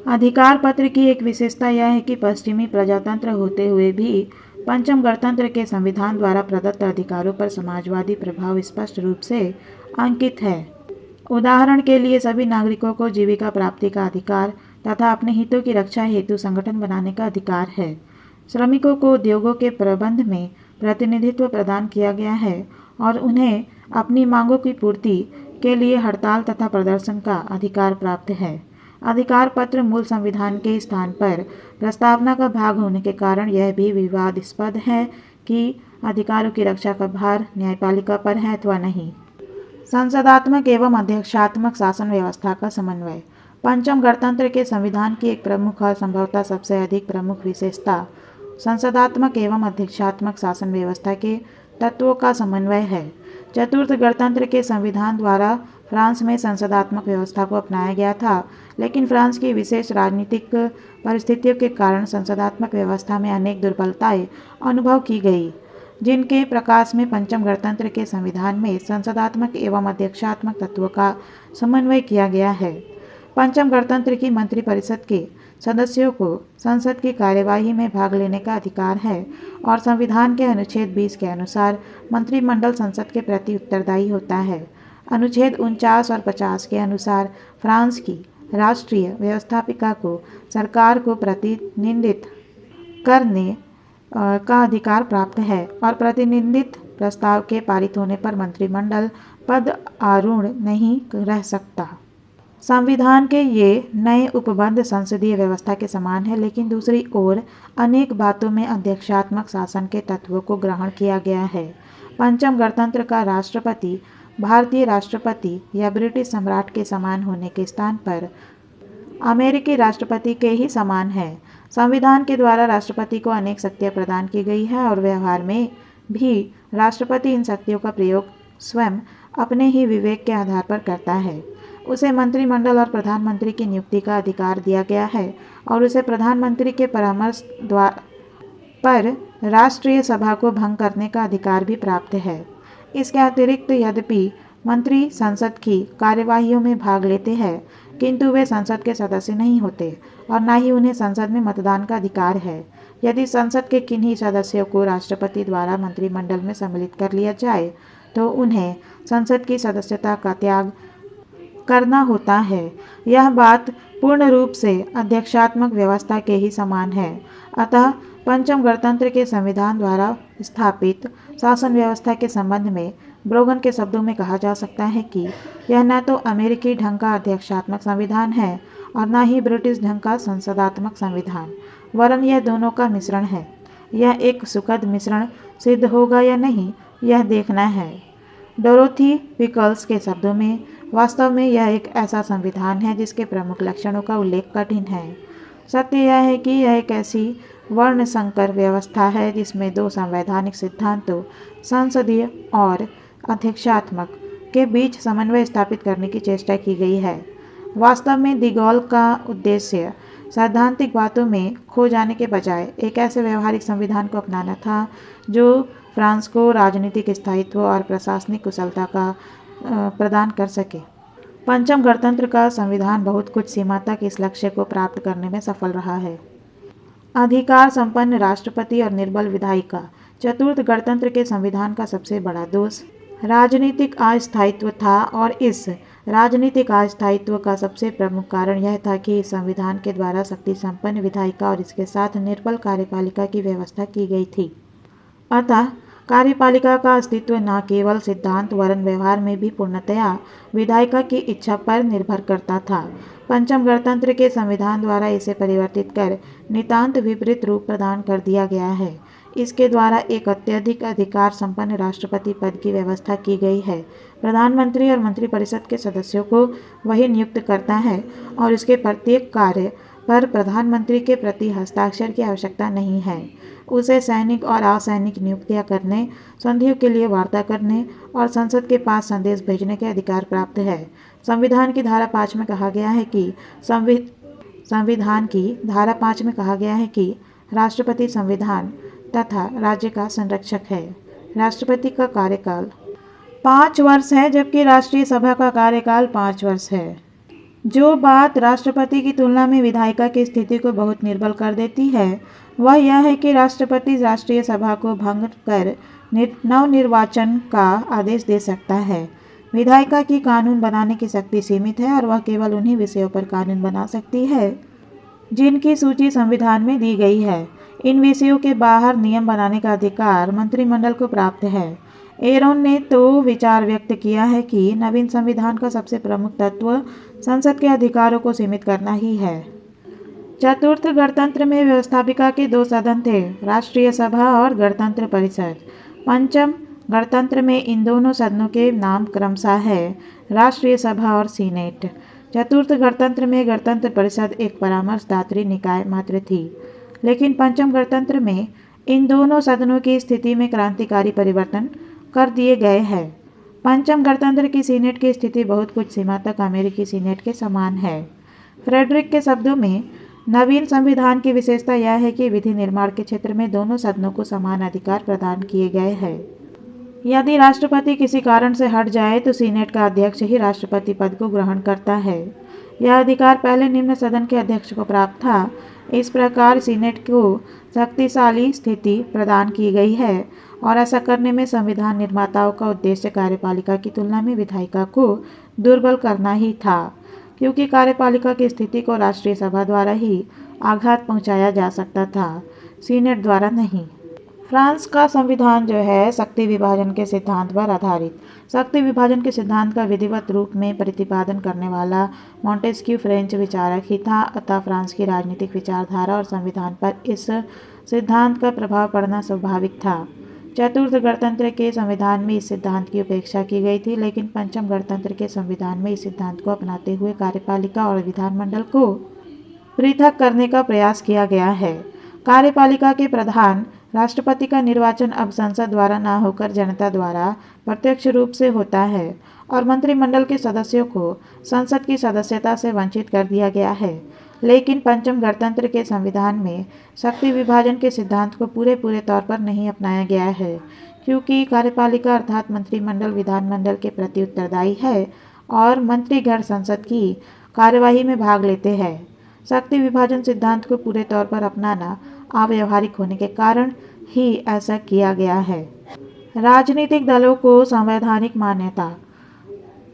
अधिकार पत्र की एक विशेषता यह है कि पश्चिमी प्रजातंत्र होते हुए भी पंचम गणतंत्र के संविधान द्वारा प्रदत्त अधिकारों पर समाजवादी प्रभाव स्पष्ट रूप से अंकित है। उदाहरण के लिए सभी नागरिकों को जीविका प्राप्ति का अधिकार तथा अपने हितों की रक्षा हेतु संगठन बनाने का अधिकार है। श्रमिकों को उद्योगों के प्रबंध में प्रतिनिधित्व प्रदान किया गया है और उन्हें अपनी मांगों की पूर्ति के लिए हड़ताल तथा प्रदर्शन का अधिकार प्राप्त है। अधिकार पत्र मूल संविधान के स्थान पर प्रस्तावना का भाग होने के कारण यह भी विवादास्पद है कि अधिकारों की रक्षा का भार न्यायपालिका पर है अथवा नहीं। संसदात्मक एवं अध्यक्षात्मक शासन व्यवस्था का समन्वय। पंचम गणतंत्र के संविधान की एक प्रमुख और संभवतः सबसे अधिक प्रमुख विशेषता संसदात्मक एवं अध्यक्षात्मक शासन व्यवस्था के तत्वों का समन्वय है। चतुर्थ गणतंत्र के संविधान द्वारा फ्रांस में संसदात्मक व्यवस्था को अपनाया गया था, लेकिन फ्रांस की विशेष राजनीतिक परिस्थितियों के कारण संसदात्मक व्यवस्था में अनेक दुर्बलताएं अनुभव की गई, जिनके प्रकाश में पंचम गणतंत्र के संविधान में संसदात्मक एवं अध्यक्षात्मक तत्वों का समन्वय किया गया है। पंचम गणतंत्र की मंत्रिपरिषद के सदस्यों को संसद की कार्यवाही में भाग लेने का अधिकार है और संविधान के अनुच्छेद 20 के अनुसार मंत्रिमंडल संसद के प्रति उत्तरदायी होता है। अनुच्छेद 49 और 50 के अनुसार फ्रांस की राष्ट्रीय व्यवस्थापिका को सरकार को प्रतिनिधित्व करने का अधिकार प्राप्त है और प्रतिनिधित्व प्रस्ताव के पारित होने पर मंत्रिमंडल पद आरूढ़ नहीं रह सकता। संविधान के ये नए उपबंध संसदीय व्यवस्था के समान है, लेकिन दूसरी ओर अनेक बातों में अध्यक्षात्मक शासन के तत्वों को ग्रहण किया गया है। पंचम गणतंत्र का राष्ट्रपति भारतीय राष्ट्रपति या ब्रिटिश सम्राट के समान होने के स्थान पर अमेरिकी राष्ट्रपति के ही समान है। संविधान के द्वारा राष्ट्रपति को अनेक शक्तियां प्रदान की गई है और व्यवहार में भी राष्ट्रपति इन शक्तियों का प्रयोग स्वयं अपने ही विवेक के आधार पर करता है। उसे मंत्रिमंडल और प्रधानमंत्री की नियुक्ति का अधिकार दिया गया है और उसे प्रधानमंत्री के परामर्श पर राष्ट्रीय सभा को भंग करने का अधिकार भी प्राप्त है। इसके अतिरिक्त यद्यपि मंत्री संसद की कार्यवाहियों में भाग लेते हैं, किंतु वे संसद के सदस्य नहीं होते और न ही उन्हें संसद में मतदान का अधिकार है। यदि संसद के किन्हीं सदस्यों को राष्ट्रपति द्वारा मंत्रिमंडल में सम्मिलित कर लिया जाए तो उन्हें संसद की सदस्यता का त्याग करना होता है। यह बात पूर्ण रूप से अध्यक्षात्मक व्यवस्था के ही समान है। अतः पंचम गणतंत्र के संविधान द्वारा स्थापित शासन व्यवस्था के संबंध में ब्रोगन के शब्दों में कहा जा सकता है कि यह न तो अमेरिकी ढंग का अध्यक्षात्मक संविधान है और न ही ब्रिटिश ढंग का संसदात्मक संविधान, वरन यह दोनों का मिश्रण है। यह एक सुखद मिश्रण सिद्ध होगा या नहीं, यह देखना है। डोरोथी पिकल्स के शब्दों में, वास्तव में यह एक ऐसा संविधान है जिसके प्रमुख लक्षणों का उल्लेख कठिन है। सत्य यह है कि यह एक ऐसी वर्ण संकर व्यवस्था है जिसमें दो संवैधानिक सिद्धांतों संसदीय और अध्यक्षात्मक के बीच समन्वय स्थापित करने की चेष्टा की गई है। वास्तव में डी गॉल का उद्देश्य सैद्धांतिक बातों में खो जाने के बजाय एक ऐसे व्यवहारिक संविधान को अपनाना था जो फ्रांस को राजनीतिक स्थायित्व और प्रशासनिक कुशलता का प्रदान कर सके। पंचम गणतंत्र का संविधान बहुत कुछ सीमा तक इस लक्ष्य को प्राप्त करने में सफल रहा है। अधिकार संपन्न राष्ट्रपति और निर्बल विधायिका। चतुर्थ गणतंत्र के संविधान का सबसे बड़ा दोष राजनीतिक अस्थायित्व था और इस राजनीतिक अस्थायित्व का सबसे प्रमुख कारण यह था कि इस संविधान के द्वारा शक्ति संपन्न विधायिका और इसके साथ निर्बल कार्यपालिका की व्यवस्था की गई थी। अतः कार्यपालिका का अस्तित्व न केवल सिद्धांत वरन व्यवहार में भी पूर्णतया विधायिका की इच्छा पर निर्भर करता था। पंचम गणतंत्र के संविधान द्वारा इसे परिवर्तित कर नितांत विपरीत रूप प्रदान कर दिया गया है। इसके द्वारा एक अत्यधिक अधिकार संपन्न राष्ट्रपति पद की व्यवस्था की गई है। प्रधानमंत्री और मंत्रिपरिषद के सदस्यों को वही नियुक्त करता है और उसके प्रत्येक कार्य पर प्रधानमंत्री के प्रति हस्ताक्षर की आवश्यकता नहीं है। उसे सैनिक और असैनिक नियुक्तियां करने, संधियों के लिए वार्ता करने और संसद के पास संदेश भेजने के अधिकार प्राप्त है। संविधान की धारा 5 में कहा गया है कि संविधान की धारा 5 में कहा गया है कि राष्ट्रपति संविधान तथा राज्य का संरक्षक है। राष्ट्रपति का कार्यकाल 5 वर्ष है जबकि राष्ट्रीय सभा का कार्यकाल 5 वर्ष है। जो बात राष्ट्रपति की तुलना में विधायिका की स्थिति को बहुत निर्बल कर देती है वह यह है कि राष्ट्रपति राष्ट्रीय सभा को भंग कर नवनिर्वाचन का आदेश दे सकता है। विधायिका की कानून बनाने की शक्ति सीमित है और वह केवल उन्हीं विषयों पर कानून बना सकती है जिनकी सूची संविधान में दी गई है। इन विषयों के बाहर नियम बनाने का अधिकार मंत्रिमंडल को प्राप्त है। एरोन ने तो विचार व्यक्त किया है कि नवीन संविधान का सबसे प्रमुख तत्व संसद के अधिकारों को सीमित करना ही है। चतुर्थ गणतंत्र में व्यवस्थापिका के 2 सदन थे, राष्ट्रीय सभा और गणतंत्र परिषद। पंचम गणतंत्र में इन दोनों सदनों के नाम क्रमशः है राष्ट्रीय सभा और सीनेट। चतुर्थ गणतंत्र में गणतंत्र परिषद एक परामर्शदात्री निकाय मात्र थी, लेकिन पंचम गणतंत्र में इन दोनों सदनों की स्थिति में क्रांतिकारी परिवर्तन कर दिए गए हैं। पंचम गणतंत्र की सीनेट की स्थिति बहुत कुछ सीमा तक अमेरिकी सीनेट के समान है। फ्रेडरिक के शब्दों में, नवीन संविधान की विशेषता यह है कि विधि निर्माण के क्षेत्र में दोनों सदनों को समान अधिकार प्रदान किए गए हैं। यदि राष्ट्रपति किसी कारण से हट जाए तो सीनेट का अध्यक्ष ही राष्ट्रपति पद को ग्रहण करता है। यह अधिकार पहले निम्न सदन के अध्यक्ष को प्राप्त था। इस प्रकार सीनेट को शक्तिशाली स्थिति प्रदान की गई है और ऐसा करने में संविधान निर्माताओं का उद्देश्य कार्यपालिका की तुलना में विधायिका को दुर्बल करना ही था, क्योंकि कार्यपालिका की स्थिति को राष्ट्रीय सभा द्वारा ही आघात पहुंचाया जा सकता था, सीनेट द्वारा नहीं। फ्रांस का संविधान जो है शक्ति विभाजन के सिद्धांत पर आधारित। शक्ति विभाजन के सिद्धांत का विधिवत रूप में प्रतिपादन करने वाला मॉन्टेस्क्यू फ्रेंच विचारक ही था, अतः फ्रांस की राजनीतिक विचारधारा और संविधान पर इस सिद्धांत का प्रभाव पड़ना स्वाभाविक था। चतुर्थ गणतंत्र के संविधान में इस सिद्धांत की उपेक्षा की गई थी, लेकिन पंचम गणतंत्र के संविधान में इस सिद्धांत को अपनाते हुए कार्यपालिका और विधानमंडल को पृथक करने का प्रयास किया गया है। कार्यपालिका के प्रधान राष्ट्रपति का निर्वाचन अब संसद द्वारा न होकर जनता द्वारा प्रत्यक्ष रूप से होता है और मंत्रिमंडल के सदस्यों को संसद की सदस्यता से वंचित कर दिया गया है। लेकिन पंचम गणतंत्र के संविधान में शक्ति विभाजन के सिद्धांत को पूरे तौर पर नहीं अपनाया गया है, क्योंकि कार्यपालिका अर्थात मंत्रिमंडल विधानमंडल के प्रति उत्तरदायी है और मंत्रीगण संसद की कार्यवाही में भाग लेते हैं। शक्ति विभाजन सिद्धांत को पूरे तौर पर अपनाना अव्यावहारिक होने के कारण ही ऐसा किया गया है। राजनीतिक दलों को संवैधानिक मान्यता।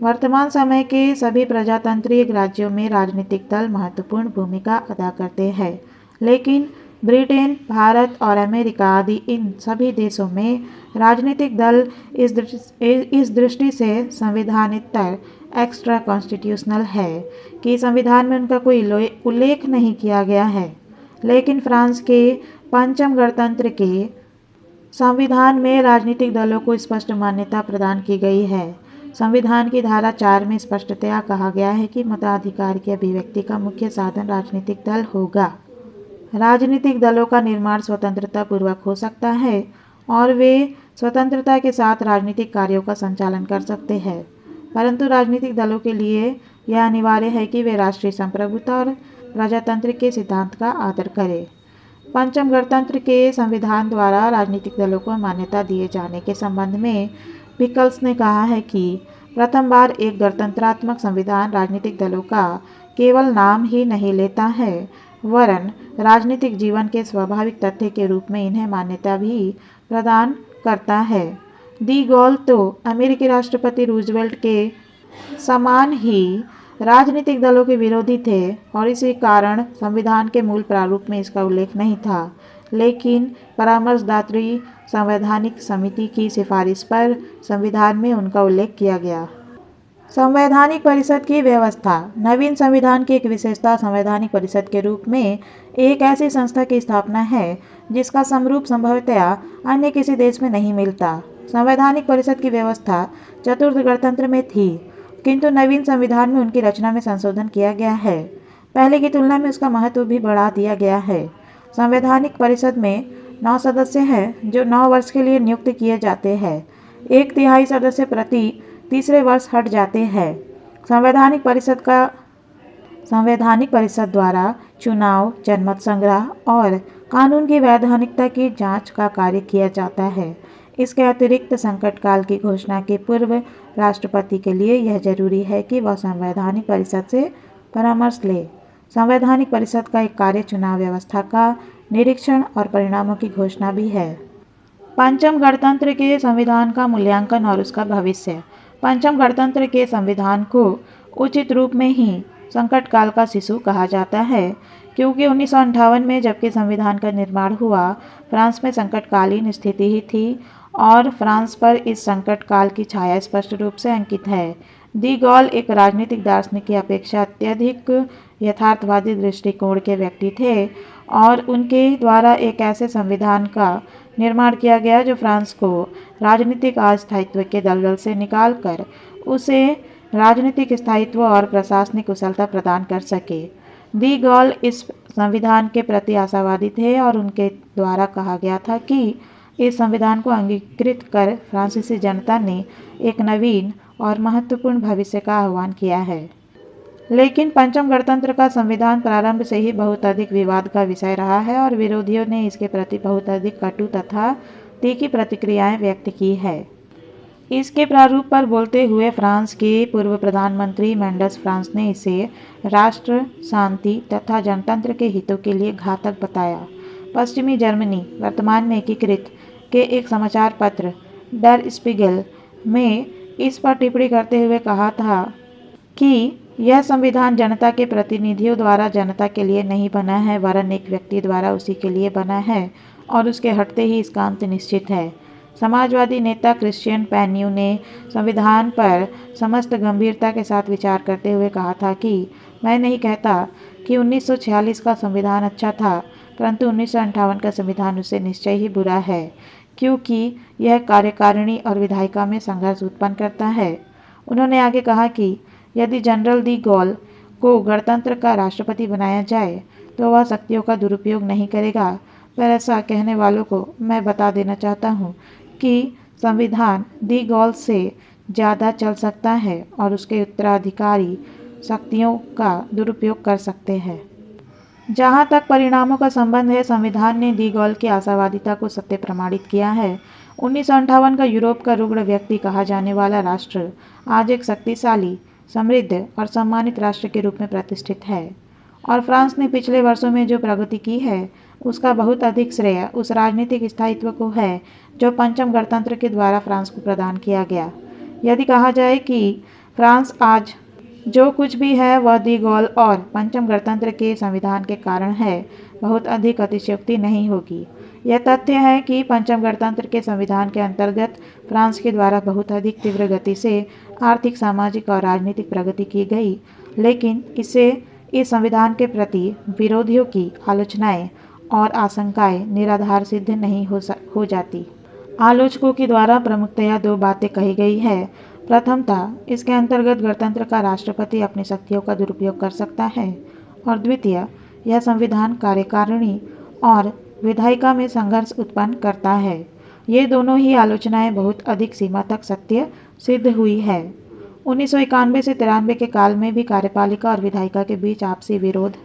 वर्तमान समय के सभी प्रजातांत्रिक राज्यों में राजनीतिक दल महत्वपूर्ण भूमिका अदा करते हैं, लेकिन ब्रिटेन, भारत और अमेरिका आदि इन सभी देशों में राजनीतिक दल इस दृष्टि से संवैधानिकतर एक्स्ट्रा कॉन्स्टिट्यूशनल है कि संविधान में उनका कोई उल्लेख नहीं किया गया है। लेकिन फ्रांस के पंचम गणतंत्र के संविधान में राजनीतिक दलों को स्पष्ट मान्यता प्रदान की गई है। संविधान की धारा 4 में स्पष्टतया कहा गया है कि मताधिकार की अभिव्यक्ति का मुख्य साधन राजनीतिक दल होगा। राजनीतिक दलों का निर्माण स्वतंत्रता पूर्वक हो सकता है और वे स्वतंत्रता के साथ राजनीतिक कार्यों का संचालन कर सकते हैं, परंतु राजनीतिक दलों के लिए यह अनिवार्य है कि वे राष्ट्रीय संप्रभुता और प्रजातंत्र के सिद्धांत का आदर करें। पंचम गणतंत्र के संविधान द्वारा राजनीतिक दलों को मान्यता दिए जाने के संबंध में पिकल्स ने कहा है कि प्रथम बार एक गणतंत्रात्मक संविधान राजनीतिक दलों का केवल नाम ही नहीं लेता है, वरन राजनीतिक जीवन के स्वाभाविक तथ्य के रूप में इन्हें मान्यता भी प्रदान करता है। डी गॉल तो अमेरिकी राष्ट्रपति रूजवेल्ट के समान ही राजनीतिक दलों के विरोधी थे और इसी कारण संविधान के मूल प्रारूप में इसका उल्लेख नहीं था, लेकिन परामर्शदात्री संवैधानिक समिति की सिफारिश पर संविधान में उनका उल्लेख किया गया। संवैधानिक परिषद की व्यवस्था। नवीन संविधान की एक विशेषता संवैधानिक परिषद के रूप में एक ऐसी संस्था की स्थापना है जिसका समरूप संभवतया अन्य किसी देश में नहीं मिलता। संवैधानिक परिषद की व्यवस्था चतुर्थ गणतंत्र में थी, किंतु नवीन संविधान में उनकी रचना में संशोधन किया गया है। पहले की तुलना में उसका महत्व भी बढ़ा दिया गया है। संवैधानिक परिषद में 9 सदस्य हैं जो 9 वर्ष के लिए नियुक्त किए जाते हैं। 1/3 सदस्य प्रति तीसरे वर्ष हट जाते हैं। संवैधानिक परिषद द्वारा चुनाव, जनमत संग्रह और कानून की वैधानिकता की जांच का कार्य किया जाता है। इसके अतिरिक्त संकट काल की घोषणा के पूर्व राष्ट्रपति के लिए यह जरूरी है कि वह संवैधानिक परिषद से परामर्श ले। संवैधानिक परिषद का एक कार्य चुनाव व्यवस्था का निरीक्षण और परिणामों की घोषणा भी है। पंचम गणतंत्र के संविधान का मूल्यांकन और उसका भविष्य। पंचम गणतंत्र के संविधान को उचित रूप में ही संकट काल का शिशु कहा जाता है, क्योंकि 1958 में जबकि संविधान का निर्माण हुआ, फ्रांस में संकटकालीन स्थिति ही थी और फ्रांस पर इस संकट काल की छाया स्पष्ट रूप से अंकित है। डी गॉल एक राजनीतिक दार्शनिक की अपेक्षा अत्यधिक यथार्थवादी दृष्टिकोण के व्यक्ति थे और उनके द्वारा एक ऐसे संविधान का निर्माण किया गया जो फ्रांस को राजनीतिक अस्थायित्व के दलदल से निकालकर उसे राजनीतिक स्थायित्व और प्रशासनिक कुशलता प्रदान कर सके। डी गॉल इस संविधान के प्रति आशावादी थे और उनके द्वारा कहा गया था कि इस संविधान को अंगीकृत कर फ्रांसीसी जनता ने एक नवीन और महत्वपूर्ण भविष्य का आह्वान किया है। लेकिन पंचम गणतंत्र का संविधान प्रारंभ से ही बहुत अधिक विवाद का विषय रहा है और विरोधियों ने इसके प्रति बहुत अधिक कटु तथा तीखी प्रतिक्रियाएं व्यक्त की है। इसके प्रारूप पर बोलते हुए फ्रांस के पूर्व प्रधानमंत्री मेंडेस फ्रांस ने इसे राष्ट्र, शांति तथा जनतंत्र के हितों के लिए घातक बताया। पश्चिमी जर्मनी वर्तमान में एकीकृत के एक समाचार पत्र डर स्पीगल में इस पर टिप्पणी करते हुए कहा था कि यह संविधान जनता के प्रतिनिधियों द्वारा जनता के लिए नहीं बना है, वरन एक व्यक्ति द्वारा उसी के लिए बना है और उसके हटते ही इसका अंत निश्चित है। समाजवादी नेता क्रिश्चियन पैन्यू ने संविधान पर समस्त गंभीरता के साथ विचार करते हुए कहा था कि मैं नहीं कहता कि 1946 का संविधान अच्छा था, परंतु 1958 का संविधान उससे निश्चय ही बुरा है, क्योंकि यह कार्यकारिणी और विधायिका में संघर्ष उत्पन्न करता है। उन्होंने आगे कहा कि यदि जनरल डी गॉल को गणतंत्र का राष्ट्रपति बनाया जाए तो वह शक्तियों का दुरुपयोग नहीं करेगा, पर ऐसा कहने वालों को मैं बता देना चाहता हूँ कि संविधान डी गॉल से ज़्यादा चल सकता है और उसके उत्तराधिकारी शक्तियों का दुरुपयोग कर सकते हैं। जहाँ तक परिणामों का संबंध है, संविधान ने डी गॉल की आशावादिता को सत्य प्रमाणित किया है। 1958 का यूरोप का रुग्ण व्यक्ति कहा जाने वाला राष्ट्र आज एक शक्तिशाली, समृद्ध और सम्मानित राष्ट्र के रूप में प्रतिष्ठित है और फ्रांस ने पिछले वर्षों में जो प्रगति की है उसका बहुत अधिक श्रेय उस राजनीतिक स्थायित्व को है जो पंचम गणतंत्र के द्वारा फ्रांस को प्रदान किया गया। यदि कहा जाए कि फ्रांस आज जो कुछ भी है वह डी गॉल और पंचम गणतंत्र के संविधान के कारण है, बहुत अधिक अतिशयोक्ति नहीं होगी। यह तथ्य है कि पंचम गणतंत्र के संविधान के अंतर्गत फ्रांस के द्वारा बहुत अधिक तीव्र गति से आर्थिक, सामाजिक और राजनीतिक प्रगति की गई, लेकिन इससे इस संविधान के प्रति विरोधियों की आलोचनाएं और आशंकाएं निराधार सिद्ध नहीं हो जाती। आलोचकों के द्वारा प्रमुखतया दो बातें कही गई है। प्रथमतः इसके अंतर्गत गणतंत्र का राष्ट्रपति अपनी शक्तियों का दुरुपयोग कर सकता है और द्वितीय, यह संविधान कार्यकारिणी और विधायिका में संघर्ष उत्पन्न करता है। ये दोनों ही आलोचनाएं बहुत अधिक सीमा तक सत्य सिद्ध हुई है। 1991 से 93 के काल में भी कार्यपालिका और विधायिका के बीच आपसी विरोध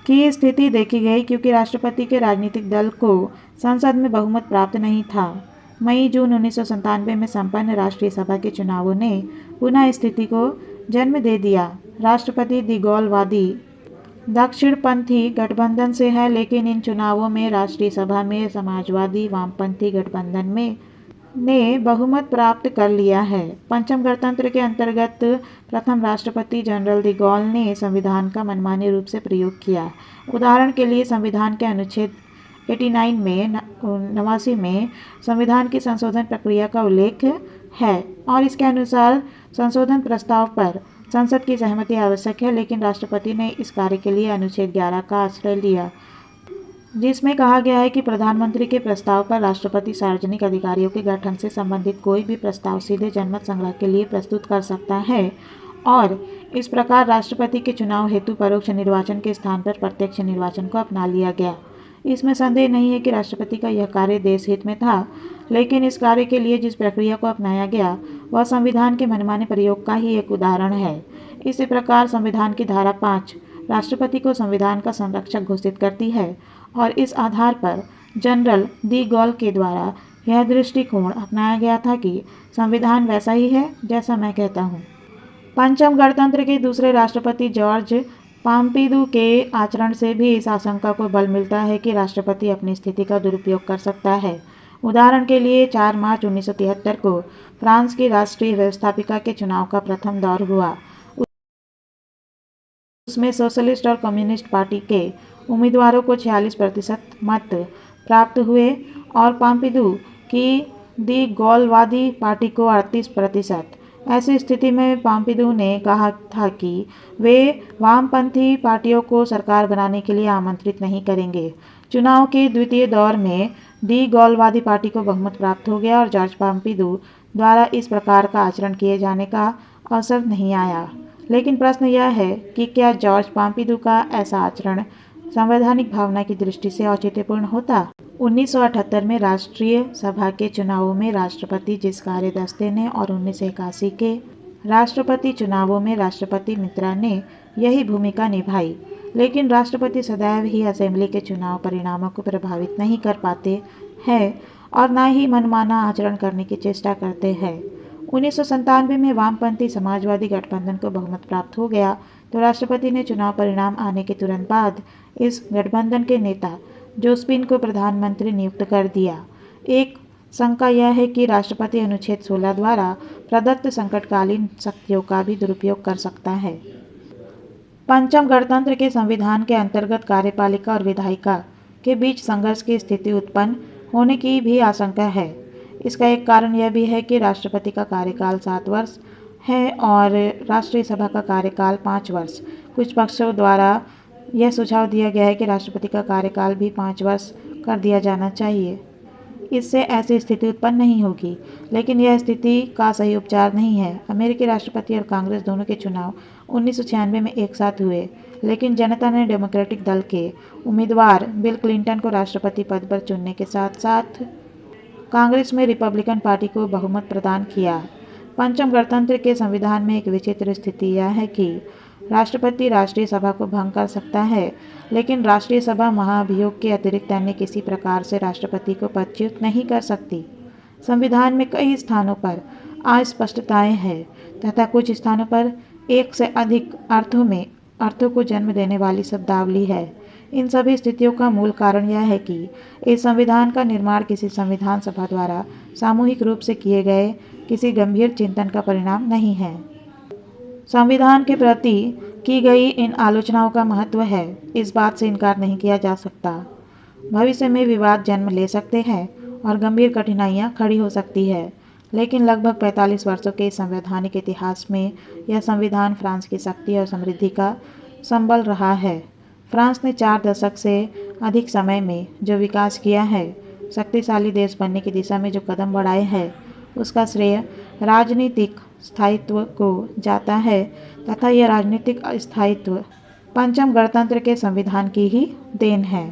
की स्थिति देखी गई, क्योंकि राष्ट्रपति के राजनीतिक दल को संसद में बहुमत प्राप्त नहीं था। मई-जून 1997 में संपन्न राष्ट्रीय सभा के चुनावों ने पुनः स्थिति को जन्म दे दिया। राष्ट्रपति डी गॉल वादी दक्षिणपंथी गठबंधन से है, लेकिन इन चुनावों में राष्ट्रीय सभा में समाजवादी वामपंथी गठबंधन ने बहुमत प्राप्त कर लिया है। पंचम गणतंत्र के अंतर्गत प्रथम राष्ट्रपति जनरल डी गॉल ने संविधान का मनमाने रूप से प्रयोग किया। उदाहरण के लिए संविधान के अनुच्छेद 89 में संविधान की संशोधन प्रक्रिया का उल्लेख है और इसके अनुसार संशोधन प्रस्ताव पर संसद की सहमति आवश्यक है, लेकिन राष्ट्रपति ने इस कार्य के लिए अनुच्छेद 11 का आश्रय लिया, जिसमें कहा गया है कि प्रधानमंत्री के प्रस्ताव पर राष्ट्रपति सार्वजनिक अधिकारियों के गठन से संबंधित कोई भी प्रस्ताव सीधे जनमत संग्रह के लिए प्रस्तुत कर सकता है और इस प्रकार राष्ट्रपति के चुनाव हेतु परोक्ष निर्वाचन के स्थान पर प्रत्यक्ष निर्वाचन को अपना लिया गया। इसमें संदेह नहीं है कि राष्ट्रपति का यह कार्य देश हित में था, लेकिन इस कार्य के लिए जिस प्रक्रिया को अपनाया गया वह संविधान के मनमाने प्रयोग का ही एक उदाहरण है। इसी प्रकार संविधान की धारा 5 राष्ट्रपति को संविधान का संरक्षक घोषित करती है और इस आधार पर जनरल डी गॉल के द्वारा यह दृष्टिकोण अपनाया गया था कि संविधान वैसा ही है जैसा मैं कहता हूँ। पंचम गणतंत्र के दूसरे राष्ट्रपति जॉर्ज पाम्पिदू के आचरण से भी इस आशंका को बल मिलता है कि राष्ट्रपति अपनी स्थिति का दुरुपयोग कर सकता है। उदाहरण के लिए 4 मार्च 1973 को फ्रांस की राष्ट्रीय व्यवस्थापिका के चुनाव का प्रथम दौर हुआ। उसमें सोशलिस्ट और कम्युनिस्ट पार्टी के उम्मीदवारों को 46% मत प्राप्त हुए और पाम्पिदू की डी गॉलवादी पार्टी को 38%। ऐसी स्थिति में पाम्पिदू ने कहा था कि वे वामपंथी पार्टियों को सरकार बनाने के लिए आमंत्रित नहीं करेंगे। चुनाव के द्वितीय दौर में डी गॉलवादी पार्टी को बहुमत प्राप्त हो गया और जॉर्ज पाम्पिदू द्वारा इस प्रकार का आचरण किए जाने का अवसर नहीं आया। लेकिन प्रश्न यह है कि क्या जॉर्ज पाम्पिदू का ऐसा आचरण संवैधानिक भावना की दृष्टि से औचित्यपूर्ण होता? 1978 में राष्ट्रीय सभा के चुनावों में राष्ट्रपति जिस कार्यदस्ते ने और 1981 के राष्ट्रपति चुनावों में राष्ट्रपति मित्रा ने यही भूमिका निभाई। लेकिन राष्ट्रपति सदैव ही असेंबली के चुनाव परिणामों को प्रभावित नहीं कर पाते हैं और न ही मनमाना आचरण करने की चेष्टा करते हैं। 1997 में वामपंथी समाजवादी गठबंधन को बहुमत प्राप्त हो गया तो राष्ट्रपति ने चुनाव परिणाम आने के तुरंत बाद इस गठबंधन के नेता जोस्पिन को प्रधानमंत्री नियुक्त कर दिया। एक शंका यह है कि राष्ट्रपति अनुच्छेद 16 द्वारा प्रदत्त संकटकालीन शक्तियों का भी दुरुपयोग कर सकता है। पंचम गणतंत्र के संविधान के अंतर्गत कार्यपालिका और विधायिका के बीच संघर्ष की स्थिति उत्पन्न होने की भी आशंका है। इसका एक कारण यह भी है कि राष्ट्रपति का कार्यकाल 7 वर्ष है और राष्ट्रीय सभा का कार्यकाल 5 वर्ष। कुछ पक्षों द्वारा यह सुझाव दिया गया है कि राष्ट्रपति का कार्यकाल भी 5 वर्ष कर दिया जाना चाहिए। इससे ऐसी स्थिति उत्पन्न नहीं होगी, लेकिन यह स्थिति का सही उपचार नहीं है। अमेरिकी राष्ट्रपति और कांग्रेस दोनों के चुनाव 1996 में एक साथ हुए, लेकिन जनता ने डेमोक्रेटिक दल के उम्मीदवार बिल क्लिंटन को राष्ट्रपति पद पर चुनने के साथ साथ कांग्रेस में रिपब्लिकन पार्टी को बहुमत प्रदान किया। पंचम गणतंत्र के संविधान में एक विचित्र स्थिति यह है कि राष्ट्रपति राष्ट्रीय सभा को भंग कर सकता है, लेकिन राष्ट्रीय सभा महाभियोग के अतिरिक्त अन्य किसी प्रकार से राष्ट्रपति को पदच्युत नहीं कर सकती। संविधान में कई स्थानों पर अस्पष्टताएं हैं तथा कुछ स्थानों पर एक से अधिक अर्थों को जन्म देने वाली शब्दावली है। इन सभी स्थितियों का मूल कारण यह है कि इस संविधान का निर्माण किसी संविधान सभा द्वारा सामूहिक रूप से किए गए किसी गंभीर चिंतन का परिणाम नहीं है। संविधान के प्रति की गई इन आलोचनाओं का महत्व है, इस बात से इनकार नहीं किया जा सकता। भविष्य में विवाद जन्म ले सकते हैं और गंभीर कठिनाइयां खड़ी हो सकती है, लेकिन लगभग 45 वर्षों के संवैधानिक इतिहास में यह संविधान फ्रांस की शक्ति और समृद्धि का संबल रहा है। फ्रांस ने 4 दशक से अधिक समय में जो विकास किया है, शक्तिशाली देश बनने की दिशा में जो कदम बढ़ाए हैं, उसका श्रेय राजनीतिक स्थायित्व को जाता है तथा यह राजनीतिक स्थायित्व पंचम गणतंत्र के संविधान की ही देन है।